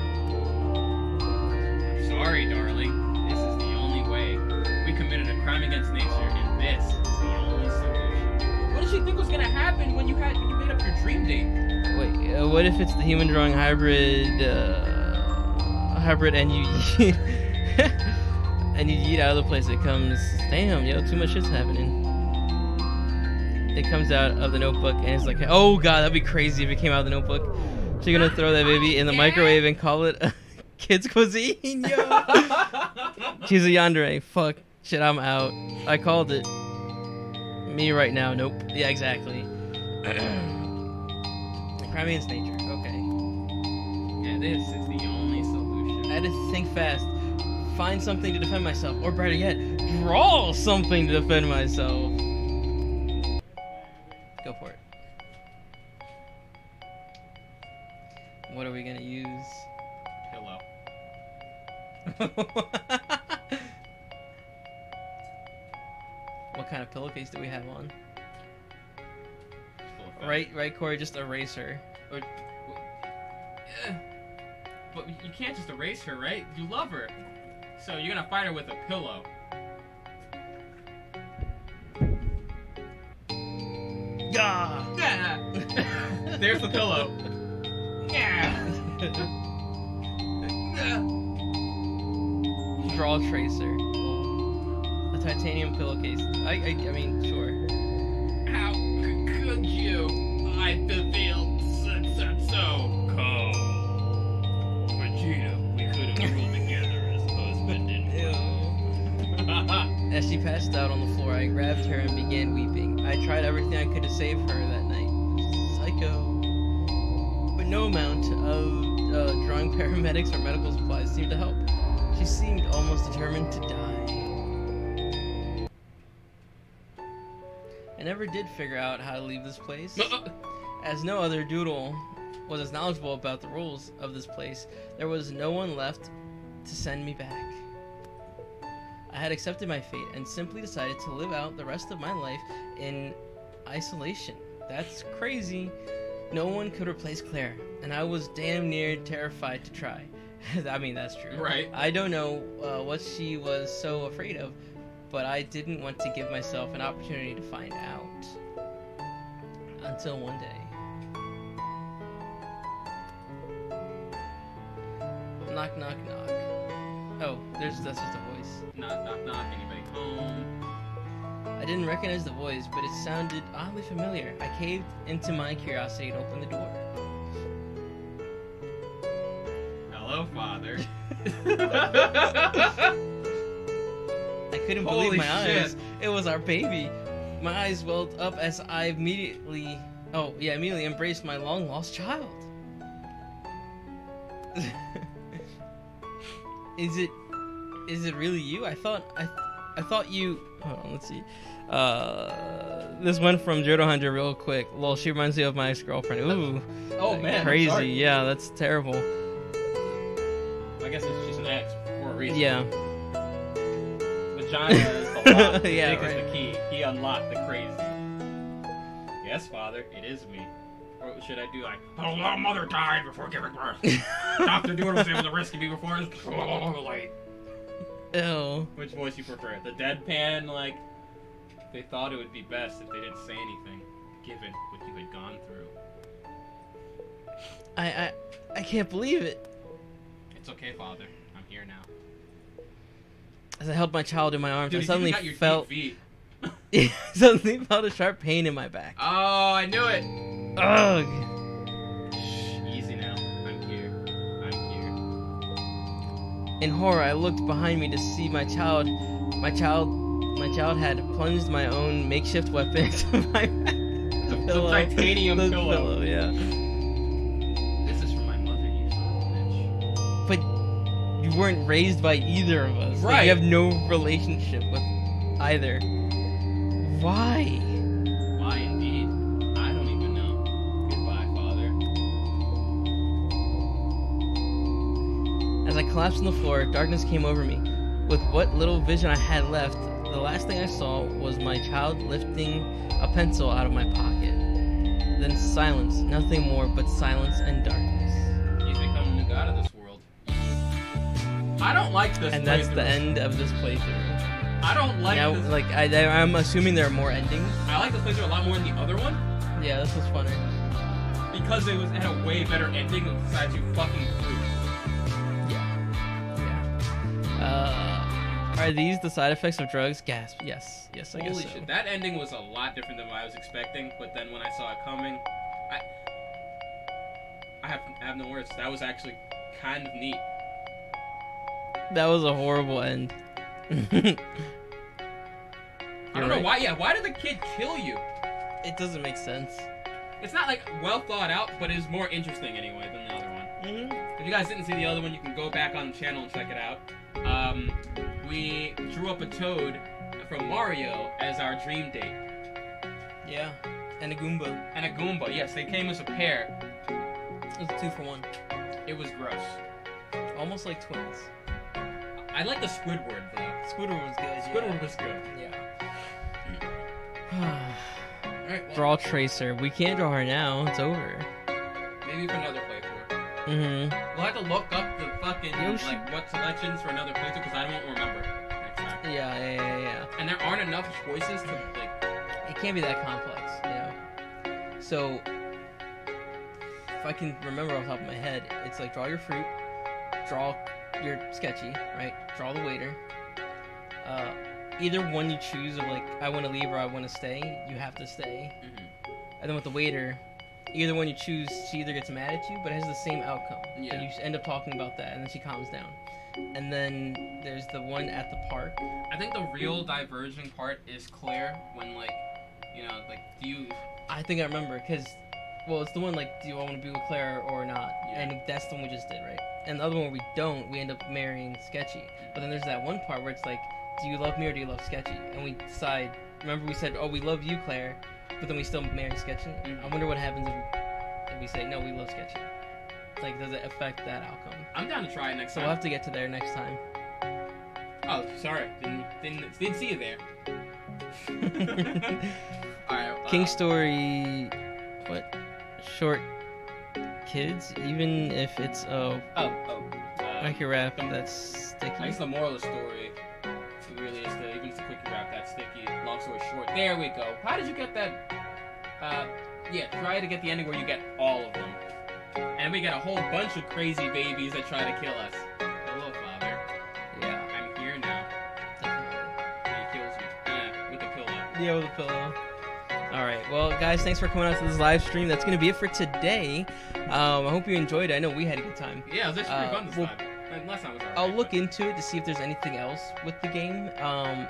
I'm sorry, darling. This is the only way. We committed a crime against nature, and this is the only solution. What did she think was gonna happen when you made up your dream date?
Wait, what if it's the human drawing hybrid and you and you yeet out of the place? It comes, damn, yo, too much shit's happening. It comes out of the notebook and it's like, oh god, that'd be crazy if it came out of the notebook. So you're gonna throw that baby in the microwave and call it kids cuisine, yo. She's a yandere. Fuck, shit, I'm out. I called it. Me right now, nope. Yeah, exactly. Crime against nature, okay.
Yeah, this is the only solution.
I had to think fast. Find something to defend myself. Or better yet, draw something to defend myself. Go for it. What are we gonna use?
Pillow.
What kind of pillowcase do we have on? Right, Corey, just erase her.
Or, but you can't just erase her, right? You love her. So you're gonna fight her with a pillow.
Gah!
There's the pillow.
Draw tracer. A titanium pillowcase. I mean, sure.
How could you? I feel so cold. Vegeta, we could have grown together as husband and
As she passed out on the floor, I grabbed her and began weeping. I tried everything I could to save her that night. Psycho. But no amount of drawing paramedics or medical supplies seemed to help. She seemed almost determined to die. I never did figure out how to leave this place. As no other doodle was as knowledgeable about the rules of this place, there was no one left to send me back. I had accepted my fate and simply decided to live out the rest of my life in isolation. That's crazy. No one could replace Claire, and I was damn near terrified to try. I mean, that's true.
Right.
I don't know what she was so afraid of, but I didn't want to give myself an opportunity to find out. Until one day. Knock, knock, knock. Oh, that's just a voice.
Knock, knock, knock. Anybody home?
I didn't recognize the voice, but it sounded oddly familiar. I caved into my curiosity and opened the door.
Hello, Father.
I couldn't believe my eyes. It was our baby. My eyes welled up as I immediately embraced my long-lost child. Is it really you? I thought you. Hold on, let's see. This went from 0 to 100 real quick. Lol, she reminds me of my ex-girlfriend. Ooh.
Oh man,
crazy. Yeah, that's terrible.
I guess she's an ex for a reason.
Yeah.
Vagina is the lock.
Yeah,
Dick
right.
is the key. He unlocked the crazy. Yes, Father, it is me. Or should I do like, oh, my mother died before giving birth. Dr. Doodle was able to rescue me before it was late.
Ew.
Which voice you prefer? The deadpan, like, they thought it would be best if they didn't say anything, given what you had gone through.
I can't believe it.
It's okay, Father. I'm here now.
As I held my child in my arms,
Dude,
I suddenly
you got your
felt
deep V.
suddenly felt a sharp pain in my back.
Oh, I knew it.
Ugh.
Easy now. I'm here. I'm here.
In horror, I looked behind me to see my child. My child had plunged my own makeshift weapon into my back.
The
pillow.
titanium
The
pillow.
Yeah.
This is from my mother, you son of a bitch.
But you weren't raised by either of us. Like,
Right.
you have no relationship with either. Why?
Why indeed? I don't even know. Goodbye, Father.
As I collapsed on the floor, darkness came over me. With what little vision I had left, the last thing I saw was my child lifting a pencil out of my pocket. Then silence, nothing more but silence and darkness.
He's become the new god of this world. I don't like this.
And that's the
playthrough.
end of this playthrough.
I don't like
Now,
this.
like, I'm assuming there are more endings.
I like this playthrough a lot more than the other one
Yeah, this was funny.
because it had a way better ending besides you fucking through.
Yeah. Are these the side effects of drugs? Gasp. Yes. Yes, I guess
Holy
so.
shit, that ending was a lot different than what I was expecting. But then when I saw it coming, I have no words. That was actually kind of neat.
That was a horrible end.
I don't know
right.
why. Yeah, why did the kid kill you?
It doesn't make sense.
It's not like well thought out, but it's more interesting anyway than the other one. If you guys didn't see the other one, you can go back on the channel and check it out. We drew up a toad from Mario as our dream date.
Yeah. And a Goomba.
And a Goomba. Yes, they came as a pair.
It was a 2-for-1.
It was gross.
Almost like twins.
I like the Squidward though.
Squidward was good.
Squidward was good.
Yeah.
Alright, well,
Draw Tracer. We can't draw her now. It's over.
maybe for another playthrough.
Mm-hmm.
We'll have to look up the fucking,
Yoshi.
like, what selections for another playthrough because I won't remember next time.
Yeah.
And there aren't enough choices to, like,
It can't be that complex, you know? So, if I can remember off the top of my head, it's like draw your fruit, draw your sketchy, right? Draw the waiter. Either one you choose of like, I want to leave or I want to stay, you have to stay. And then with the waiter, either one you choose, she either gets mad at you, but it has the same outcome.
Yeah.
And you end up talking about that, and then she calms down. And then there's the one at the park.
I think the real diverging part is Claire when, like, you know, like, do you...
I think I remember, because, well, it's the one like, do I want to be with Claire or not?
Yeah.
And that's the one we just did, right? And the other one we don't, we end up marrying Sketchy. But then there's that one part where it's like, do you love me or do you love Sketchy? And we decide, remember we said, oh, we love you, Claire, but then we still marry Sketchy?
Mhm.
I wonder what happens if we say, no, we love Sketchy. Like, does it affect that outcome?
I'm down to try it next
So
time.
we'll have to get to there next time.
Oh, sorry. Didn't see you there. Alright,
King Story, what? Short kids? Even if it's Quickie Wrap, that's sticky.
I guess the moral of the story really is to, even if it's a quickie wrap, that's sticky. Long story short, there we go. How did you get that? Yeah, try to get the ending where you get all of them. And we get a whole bunch of crazy babies that try to kill us. Hello, Father.
Yeah,
I'm here now.
definitely.
And he kills you. With the pillow.
Yeah, with a pillow. Alright, well, guys, thanks for coming out to this live stream. That's going to be it for today. I hope you enjoyed it. I know we had a good time.
Yeah, it was actually pretty fun this
well,
time. And last time was alright.
I'll look into it to see if there's anything else with the game.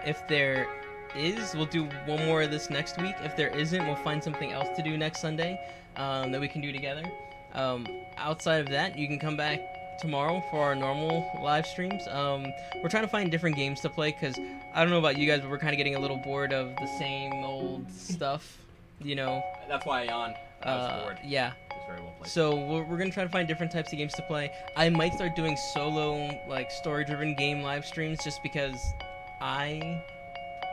If there is, we'll do one more of this next week. If there isn't, we'll find something else to do next Sunday that we can do together. Outside of that, you can come back tomorrow for our normal live streams. We're trying to find different games to play because I don't know about you guys, but we're kind of getting a little bored of the same old stuff, you know.
That's why I yawned. I was bored.
Yeah.
It's very well played.
So we're gonna try to find different types of games to play. I might start doing solo, like, story-driven game live streams just because I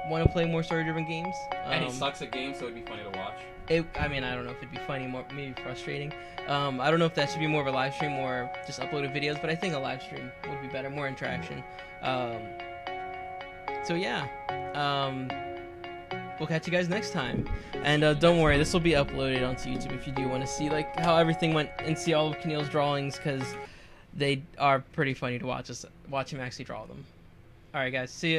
want to play more story-driven games.
And he sucks at games, so it'd be funny to watch.
I mean, I don't know if it'd be funny, more maybe frustrating. I don't know if that should be more of a live stream or just uploaded videos, but I think a live stream would be better, more interaction. So yeah, we'll catch you guys next time. And don't worry, this will be uploaded onto YouTube if you do want to see like how everything went and see all of Keneal's drawings, because they are pretty funny to watch him actually draw them. All right, guys, see ya.